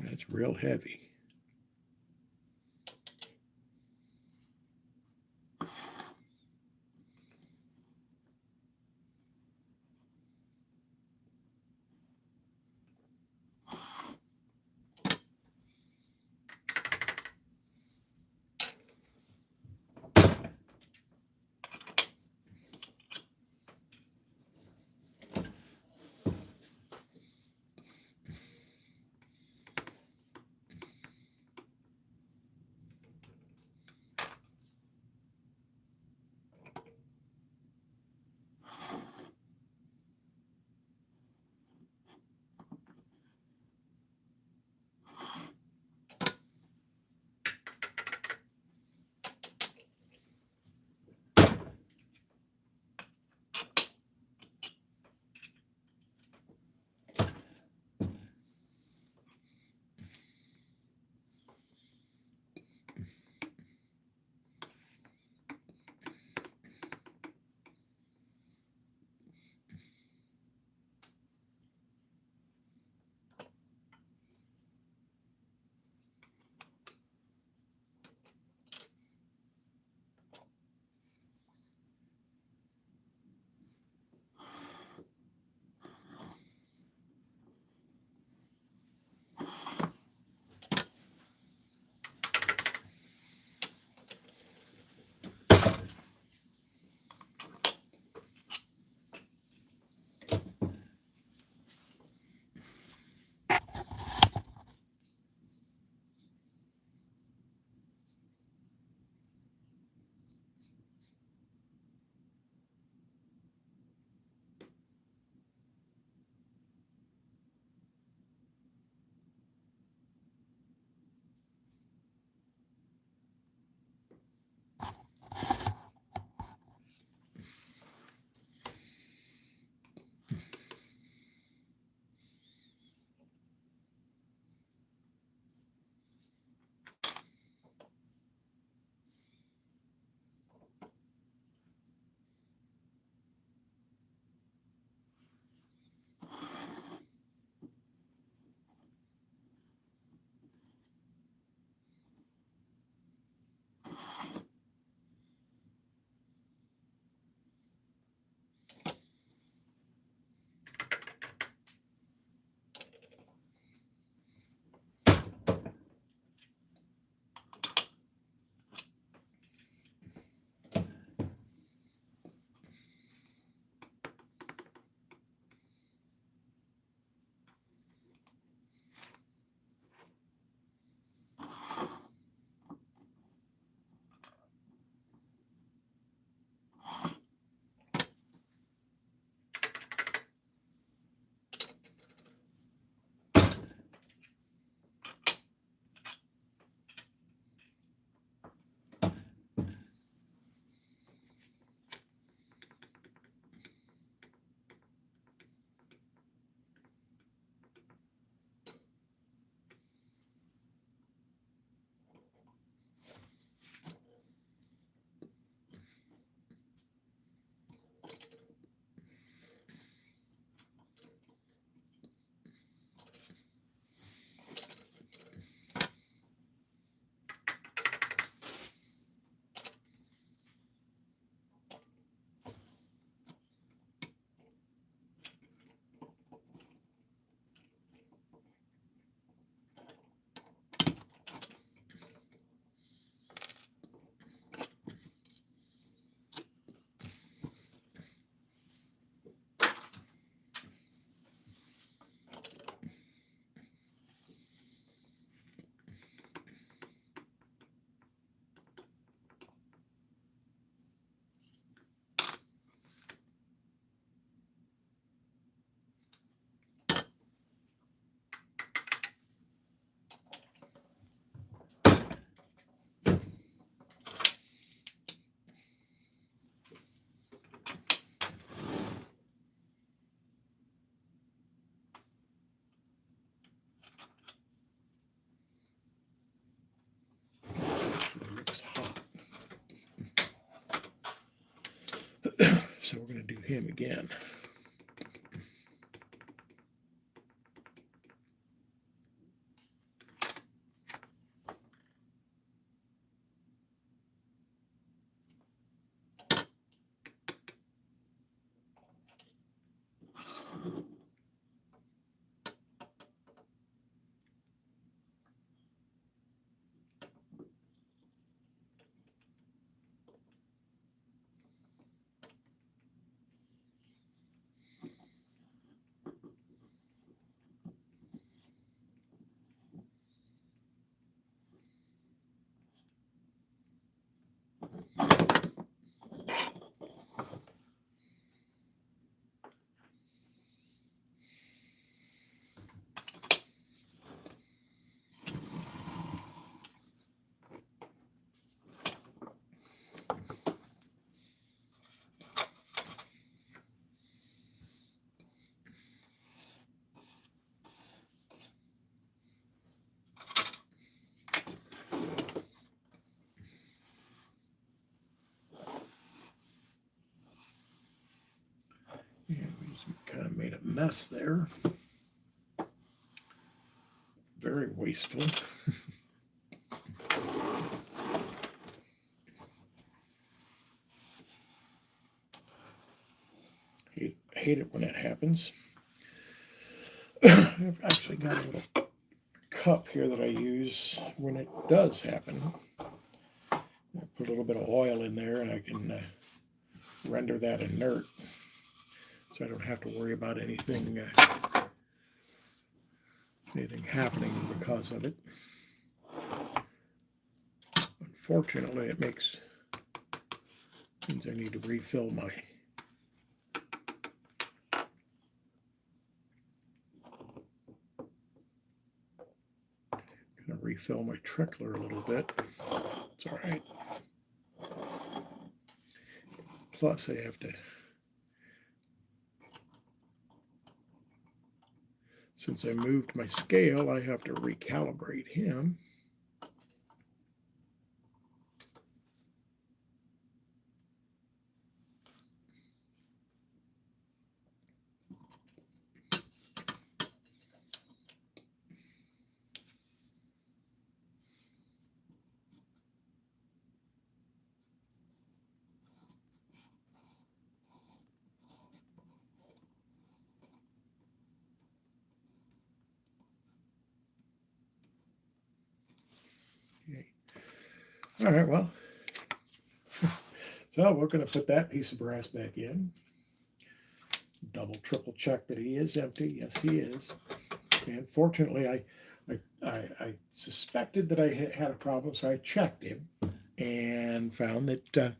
That's real heavy. It's hot. So we're going to do him again. mess there. Very wasteful. Hate it when it happens. I've actually got a little cup here that I use when it does happen. I put a little bit of oil in there and I can render that inert, so I don't have to worry about anything happening because of it. Unfortunately, it means I need to refill my trickler a little bit. It's all right. Plus, I have to, since I moved my scale, I have to recalibrate him. Okay. All right, well, so we're going to put that piece of brass back in. Double, triple check that he is empty. Yes, he is. And fortunately, I suspected that I had a problem, so I checked him and found that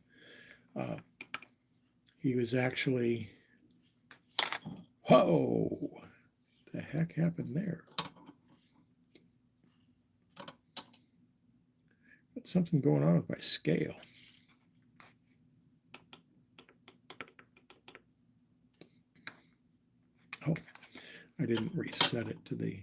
he was actually, whoa, the heck happened there? Got something going on with my scale. Oh, I didn't reset it to the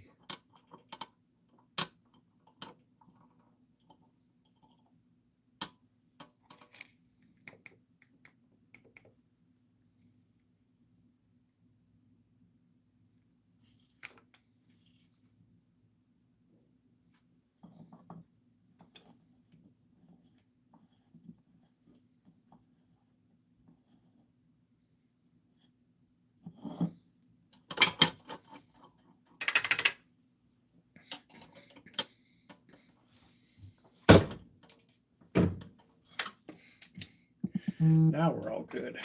now we're all good.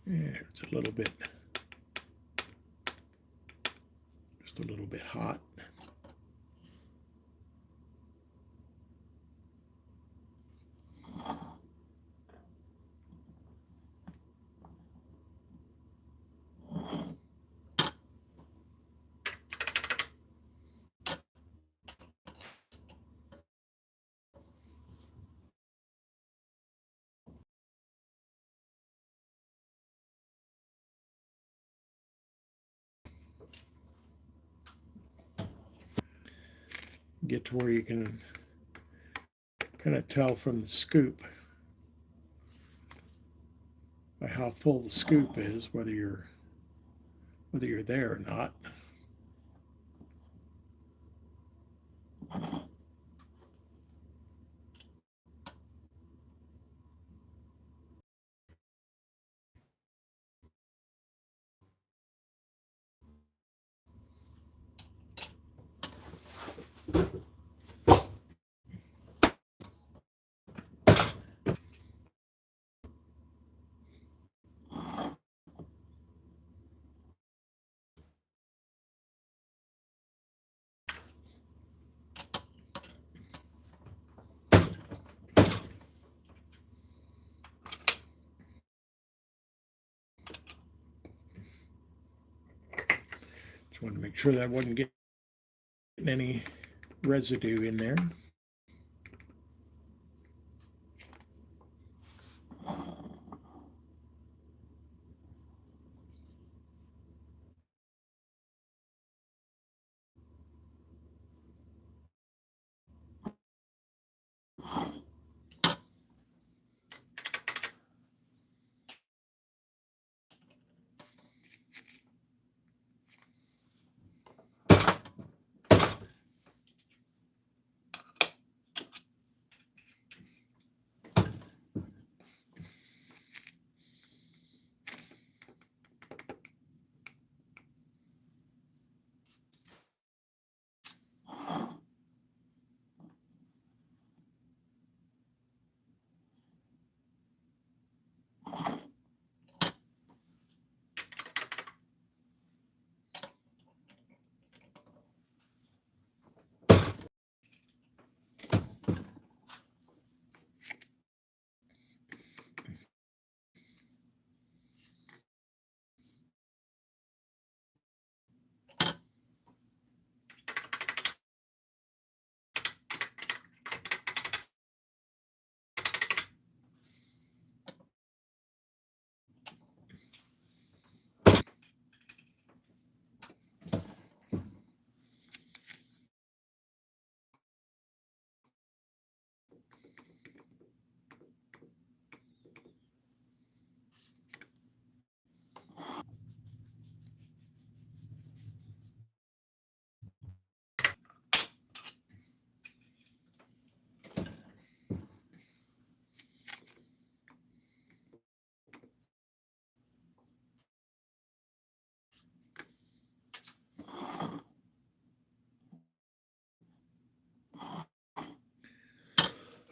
Yeah, it's a little bit, just a little bit hot. Get to where you can kind of tell from the scoop by how full the scoop is, whether you're there or not. wanted to make sure that I wasn't getting any residue in there.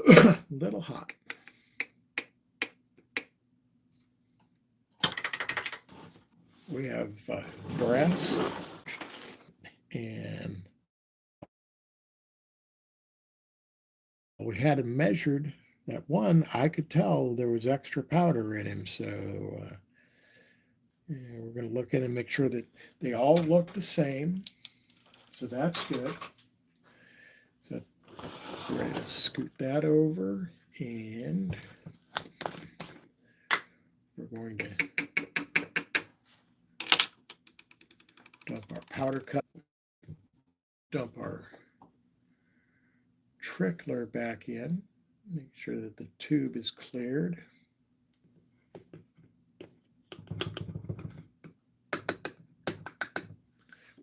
A little hot. We have brass, and we had him measured. That one, I could tell there was extra powder in him, so we're going to look at it and make sure that they all look the same. So that's good. So we're ready to scoot that over, and we're going to dump our powder cup, dump our trickler back in, make sure that the tube is cleared.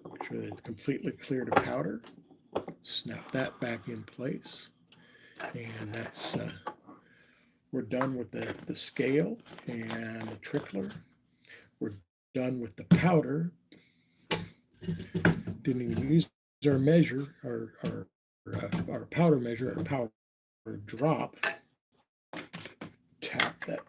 Make sure that it's completely cleared of powder. Snap that back in place. And that's, we're done with the scale and the trickler. We're done with the powder. Didn't even use our measure, our powder measure, our powder drop. Tap that.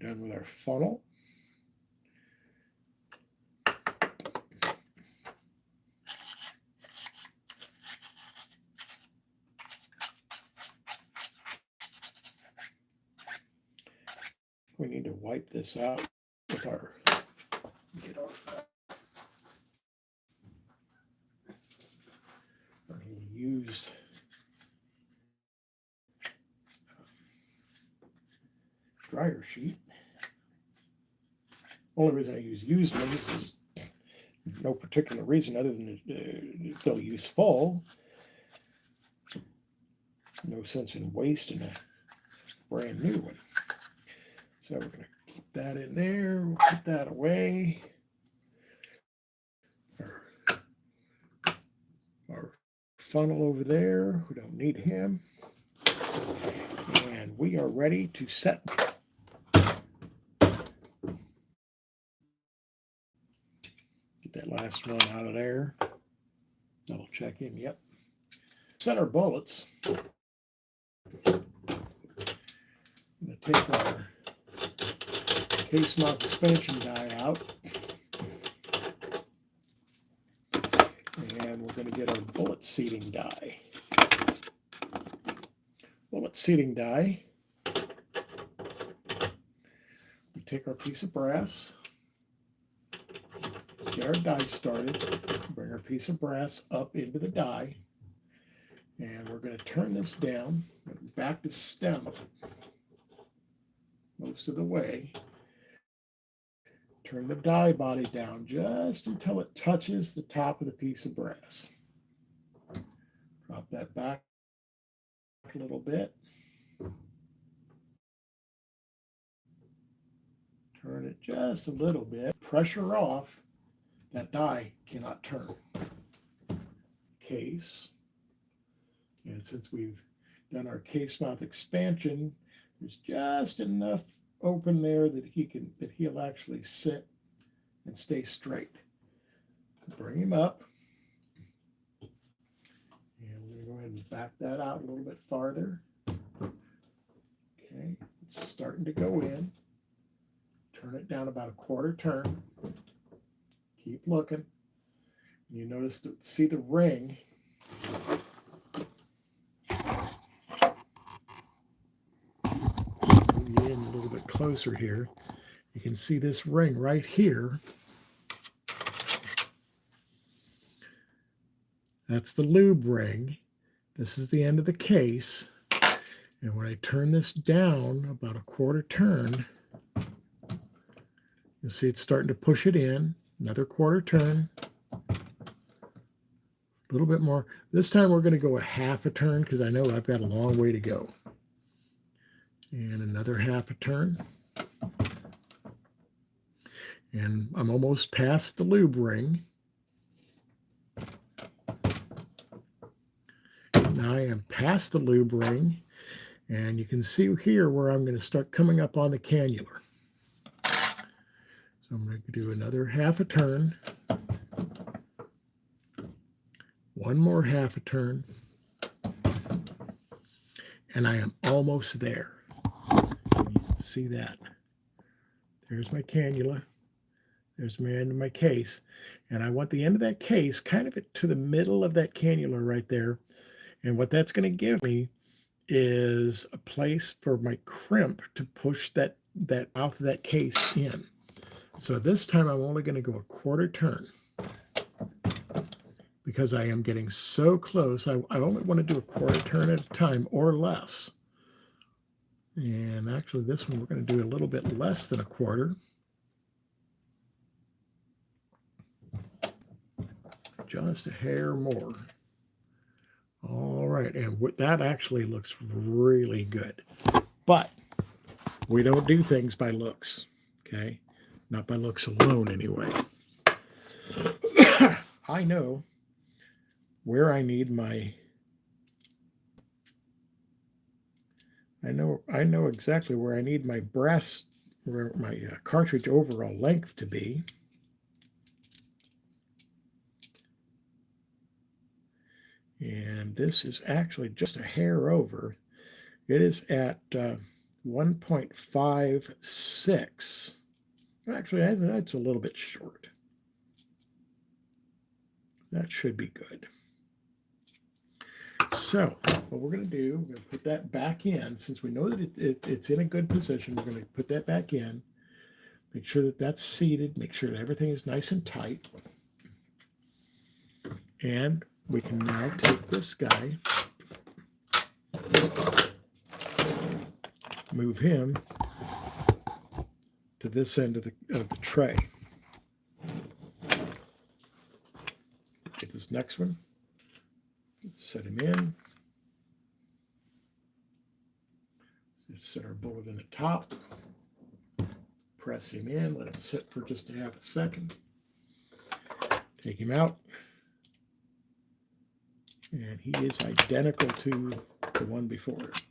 We're done with our funnel. We need to wipe this out with our, get our used dryer sheet. Only reason I use used ones is no particular reason other than they'll use full. No sense in wasting a brand new one. So we're going to keep that in there. We'll put that away. Our funnel over there, we don't need him. And we are ready to set. Get that last one out of there. Double check him, yep. Set our bullets. I'm going to take our case mount expansion die out. bullet seating die. Bullet seating die. We take our piece of brass, get our die started, bring our piece of brass up into the die, and we're going to turn this down, back the stem most of the way. Turn the die body down just until it touches the top of the piece of brass. Drop that back a little bit. Turn it just a little bit. Pressure off. That die cannot turn. Case. And since we've done our case mouth expansion, there's just enough open there that he'll actually sit and stay straight. Bring him up. And we're going to go ahead and back that out a little bit farther. Okay, it's starting to go in. Turn it down about a quarter turn. Keep looking. You notice see the ring. Bring you in a little bit closer here. You can see this ring right here. That's the lube ring. This is the end of the case. And when I turn this down about a quarter turn, you'll see it's starting to push it in. Another quarter turn. A little bit more. This time we're going to go a half a turn because I know I've got a long way to go. And another half a turn. And I'm almost past the lube ring. Now I am past the lube ring. And you can see here where I'm going to start coming up on the cannula. So I'm going to do another half a turn. One more half a turn. And I am almost there. See that? There's my cannula. There's my end of my case. And I want the end of that case kind of to the middle of that cannula right there. And what that's going to give me is a place for my crimp to push that mouth of that case in. So this time I'm only going to go a quarter turn because I am getting so close. I only want to do a quarter turn at a time or less. And actually this one we're going to do a little bit less than a quarter. Just a hair more. All right, and that actually looks really good. But we don't do things by looks, okay? Not by looks alone, anyway. I know where I need my... I know exactly where I need my brass, where my cartridge overall length to be. And this is actually just a hair over. It is at 1.56. Actually, that's a little bit short. That should be good. So what we're going to do, we're going to put that back in. Since we know that it's in a good position, we're going to put that back in. Make sure that that's seated. Make sure that everything is nice and tight. And we can now take this guy, move him to this end of the tray. Get this next one, set him in. Just set our bullet in the top. Press him in, let him sit for just a half a second. Take him out. And he is identical to the one before it.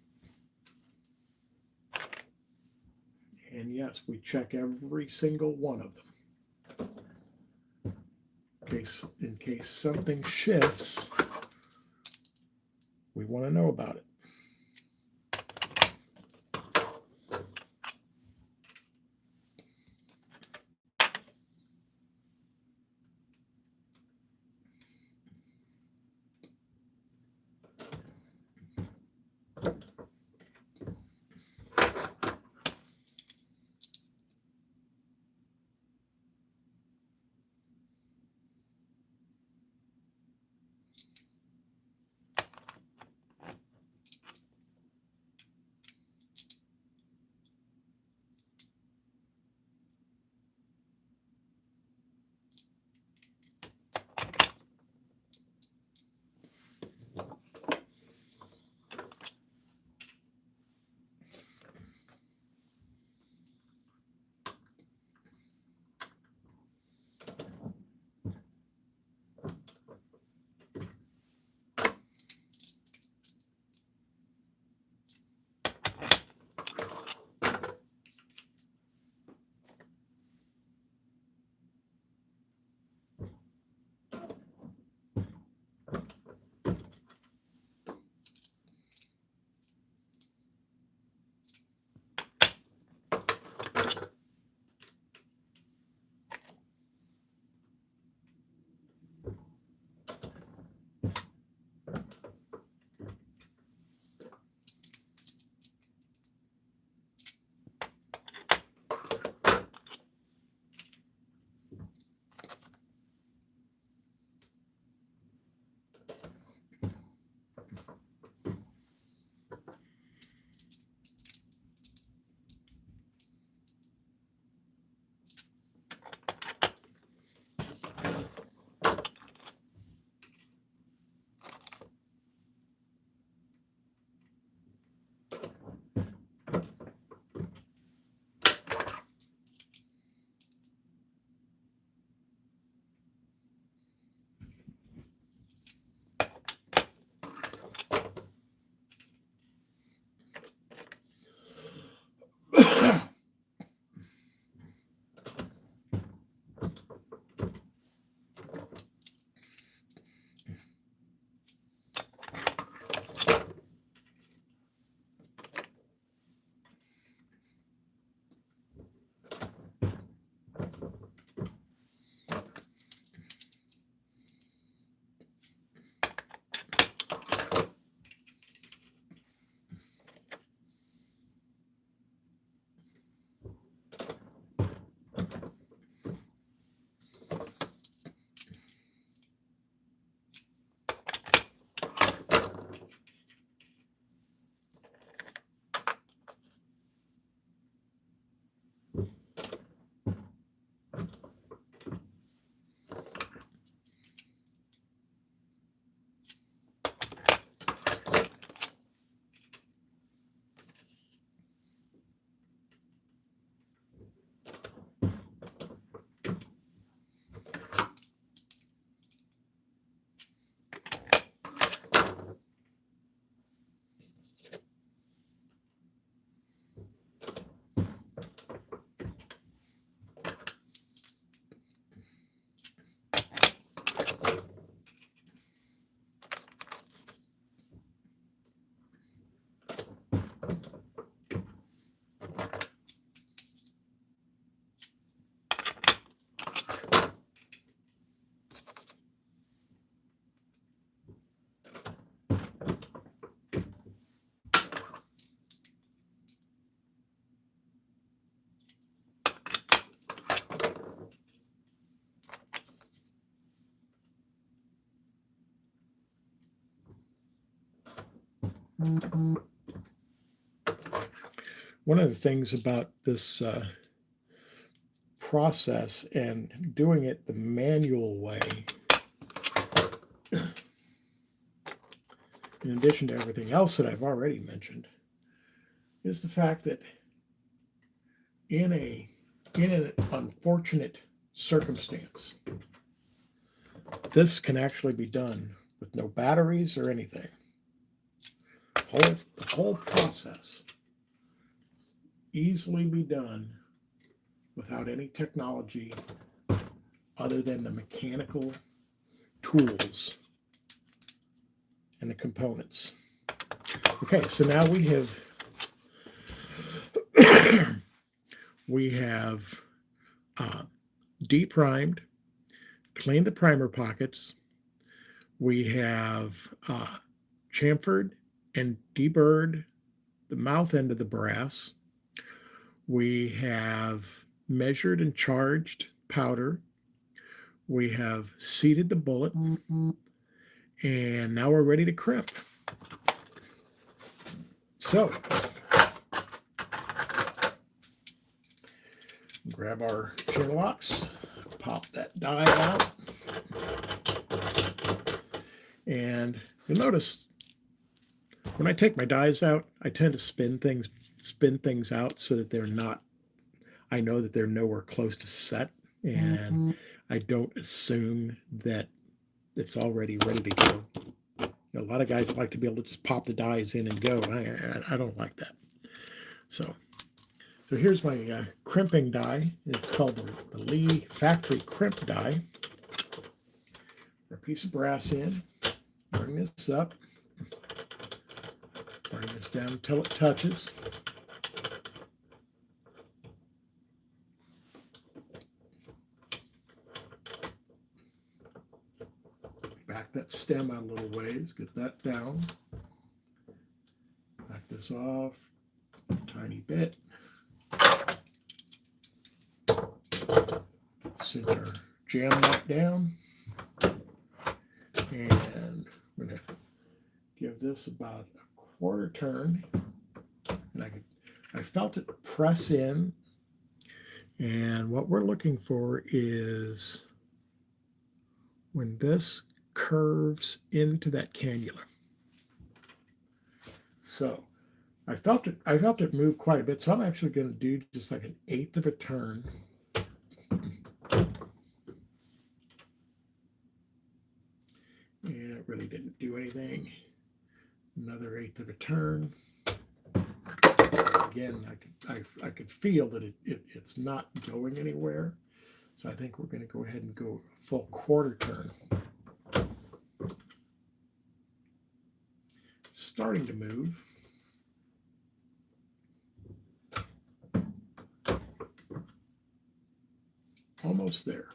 And yes, we check every single one of them. In case something shifts, we want to know about it. One of the things about this process and doing it the manual way, in addition to everything else that I've already mentioned, is the fact that in an unfortunate circumstance, this can actually be done with no batteries or anything. The whole process easily be done without any technology other than the mechanical tools and the components. Okay, so now we have deprimed, cleaned the primer pockets. We have chamfered and deburred the mouth end of the brass. We have measured and charged powder. We have seated the bullet. And now we're ready to crimp. So, grab our chin locks, pop that die out, and you'll notice when I take my dies out, I tend to spin things out so that they're not, I know that they're nowhere close to set, and I don't assume that it's already ready to go. A lot of guys like to be able to just pop the dies in and go. I don't like that. So here's my crimping die. It's called the Lee Factory Crimp Die. A piece of brass in. Bring this up. Bring this down until it touches. Back that stem out a little ways. Get that down. Back this off a tiny bit. Sit our jam nut down. And we're going to give this about a quarter turn. And I felt it press in. And what we're looking for is when this curves into that cannula. So I felt it move quite a bit. So I'm actually going to do just like an eighth of a turn. And it really didn't do anything. Another eighth of a turn. Again, I could feel that it's not going anywhere. So I think we're going to go ahead and go a full quarter turn. Starting to move. Almost there.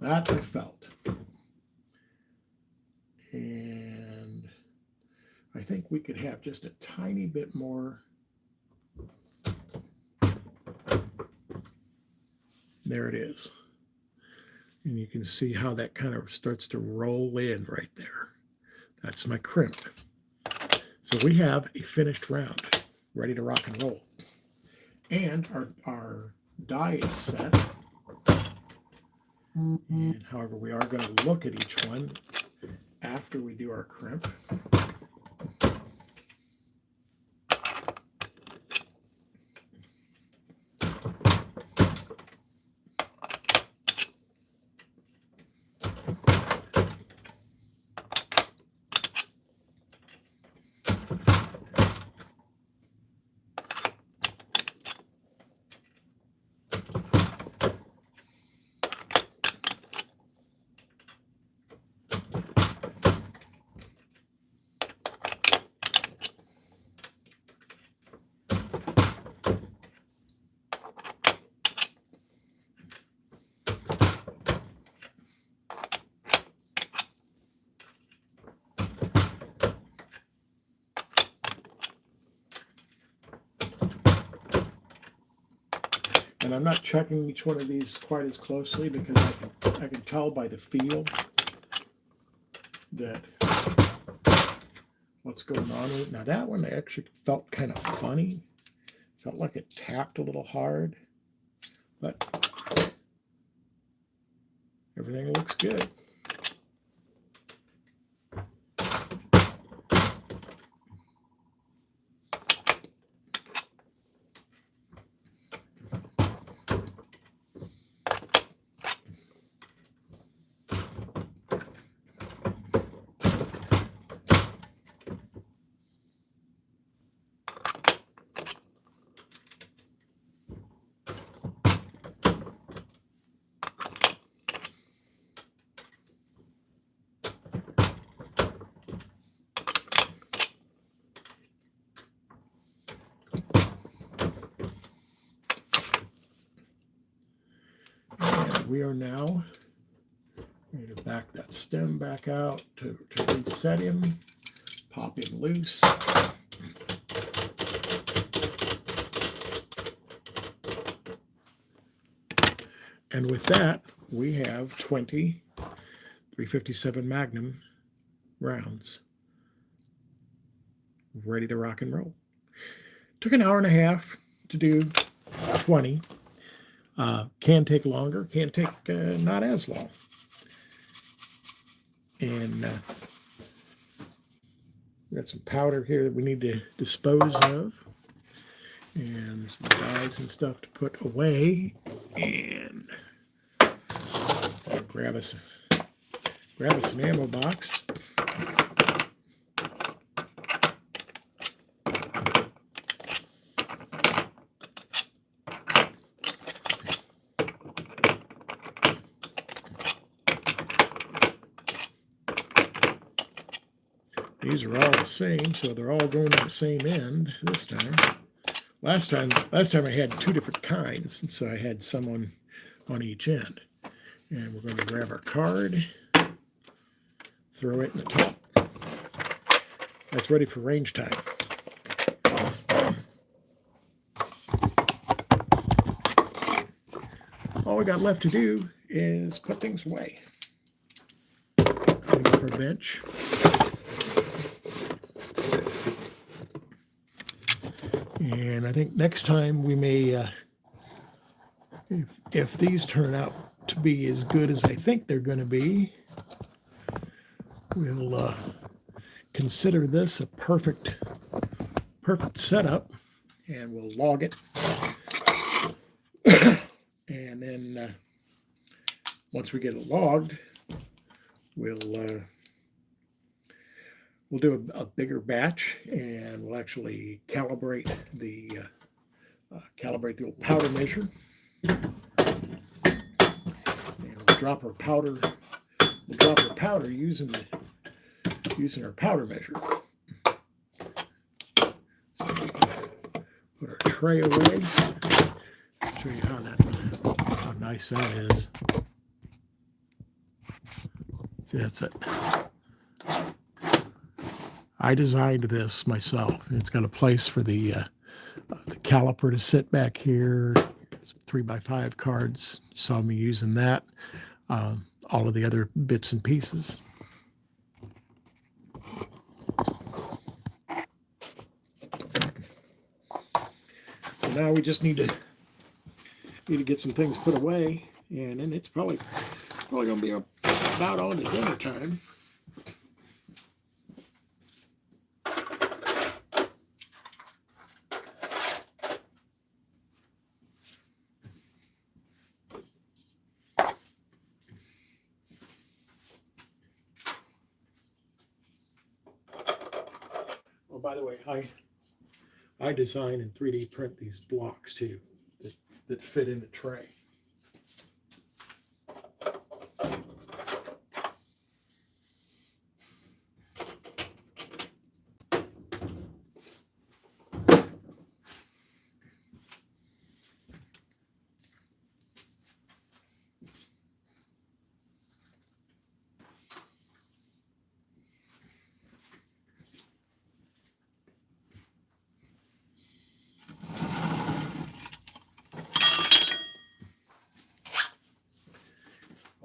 That I felt. And I think we could have just a tiny bit more. There it is. And you can see how that kind of starts to roll in right there. That's my crimp. So we have a finished round, ready to rock and roll. And our die is set. And however, we are going to look at each one after we do our crimp. And I'm not checking each one of these quite as closely because I can tell by the feel that what's going on with it. Now that one actually felt kind of funny. Felt like it tapped a little hard, but everything looks good. We are now going to back that stem back out to reset him, pop him loose. And with that, we have 20 357 Magnum rounds ready to rock and roll. Took an hour and a half to do 20. Can take longer, can take not as long. And we got some powder here that we need to dispose of, and some dyes and stuff to put away. And grab us an ammo box. These are all the same, so they're all going to the same end this time. Last time I had two different kinds, and so I had some on each end. And we're going to grab our card, throw it in the top. That's ready for range time. All we got left to do is put things away. Clean up our bench. And I think next time we may, if these turn out to be as good as I think they're going to be, we'll consider this a perfect setup, and we'll log it. And then once we get it logged, we'll do a bigger batch, and we'll actually calibrate the old powder measure. And we'll drop our powder. We'll drop our powder using our powder measure. So put our tray away. Show you how nice that is. See, that's it. I designed this myself. It's got a place for the caliper to sit back here. Some 3x5 cards. You saw me using that. All of the other bits and pieces. So now we just need to get some things put away, and then it's probably going to be about on to dinner time. Oh, by the way, I design and 3D print these blocks too that fit in the tray.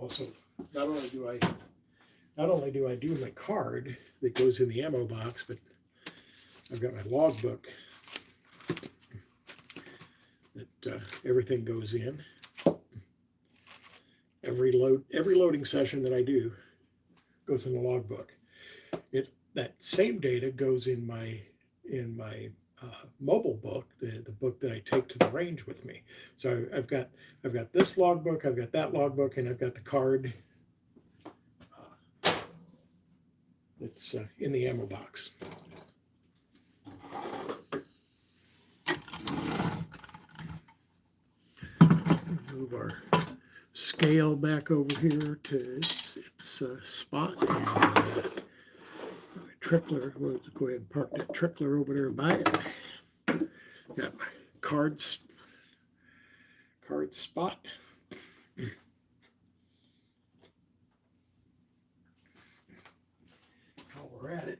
Also, not only do I do my card that goes in the ammo box, but I've got my logbook that everything goes in. Every loading session that I do goes in the logbook. That same data goes in my mobile book, the book that I take to the range with me. So I've got this logbook, I've got that logbook, and I've got the card that's in the ammo box. Move our scale back over here to its spot. And, trickler, we'll go ahead and park that trickler over there by it. Got my card spot. While we're at it,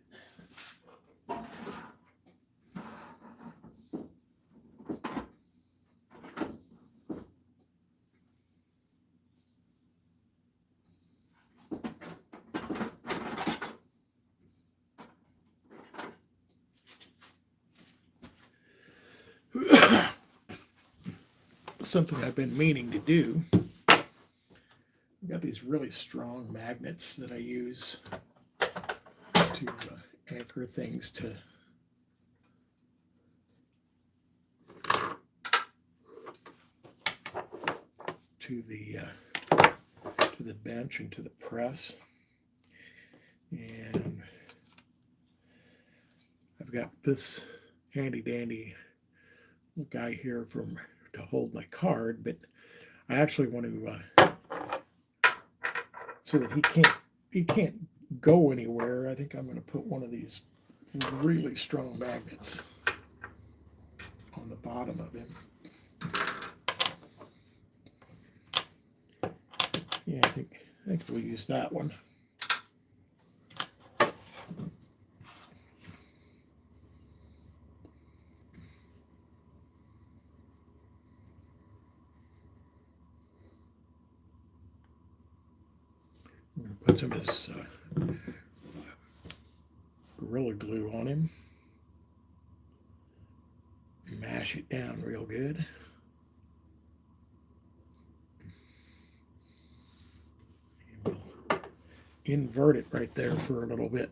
something I've been meaning to do. I've got these really strong magnets that I use to anchor things to the bench and to the press. And I've got this handy dandy guy here to hold my card, but I actually want to so that he can't go anywhere. I think I'm going to put one of these really strong magnets on the bottom of him. Yeah, I think we'll use that one. I'm going to put some of this Gorilla Glue on him. Mash it down real good. And we'll invert it right there for a little bit.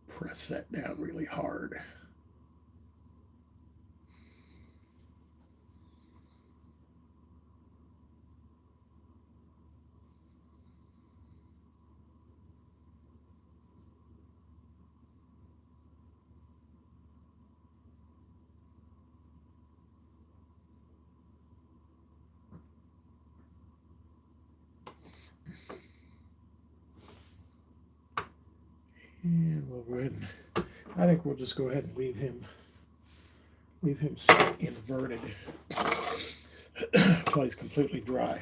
Press that down really hard. And we'll go ahead and I think we'll just go ahead and leave him inverted until he's completely dry.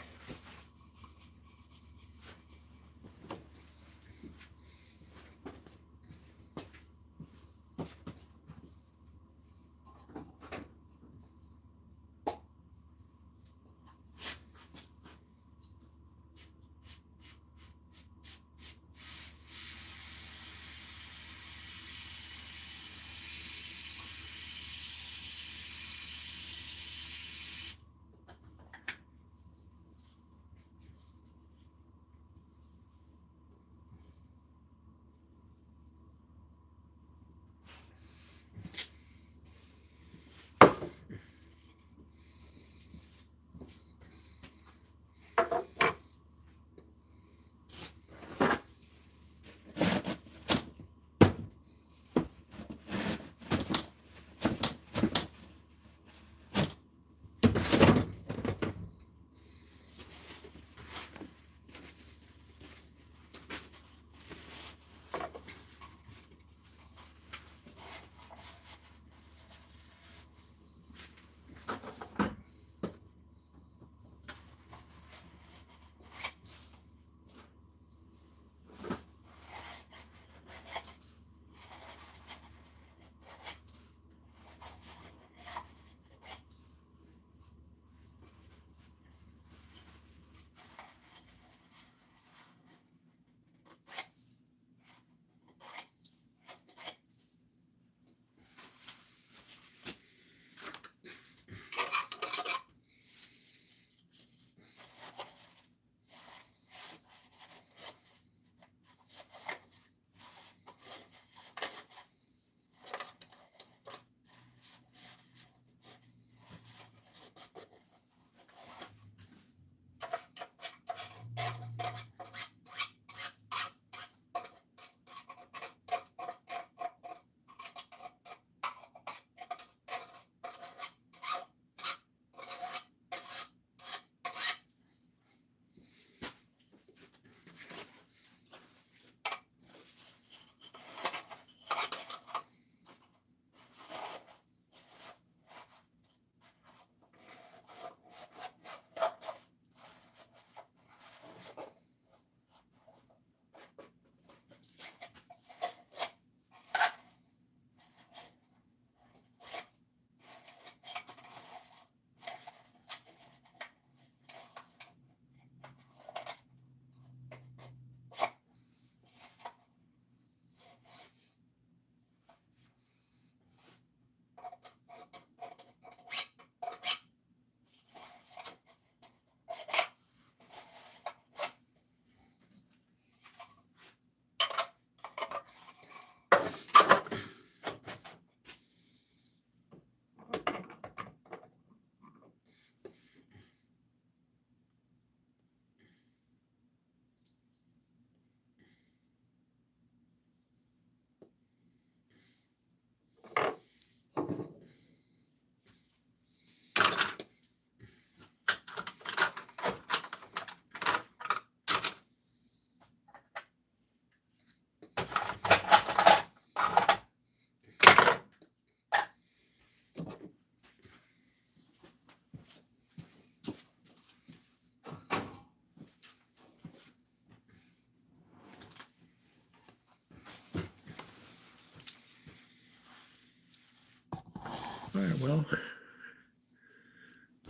All right, well,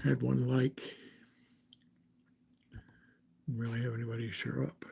had one like. Didn't really have anybody show up.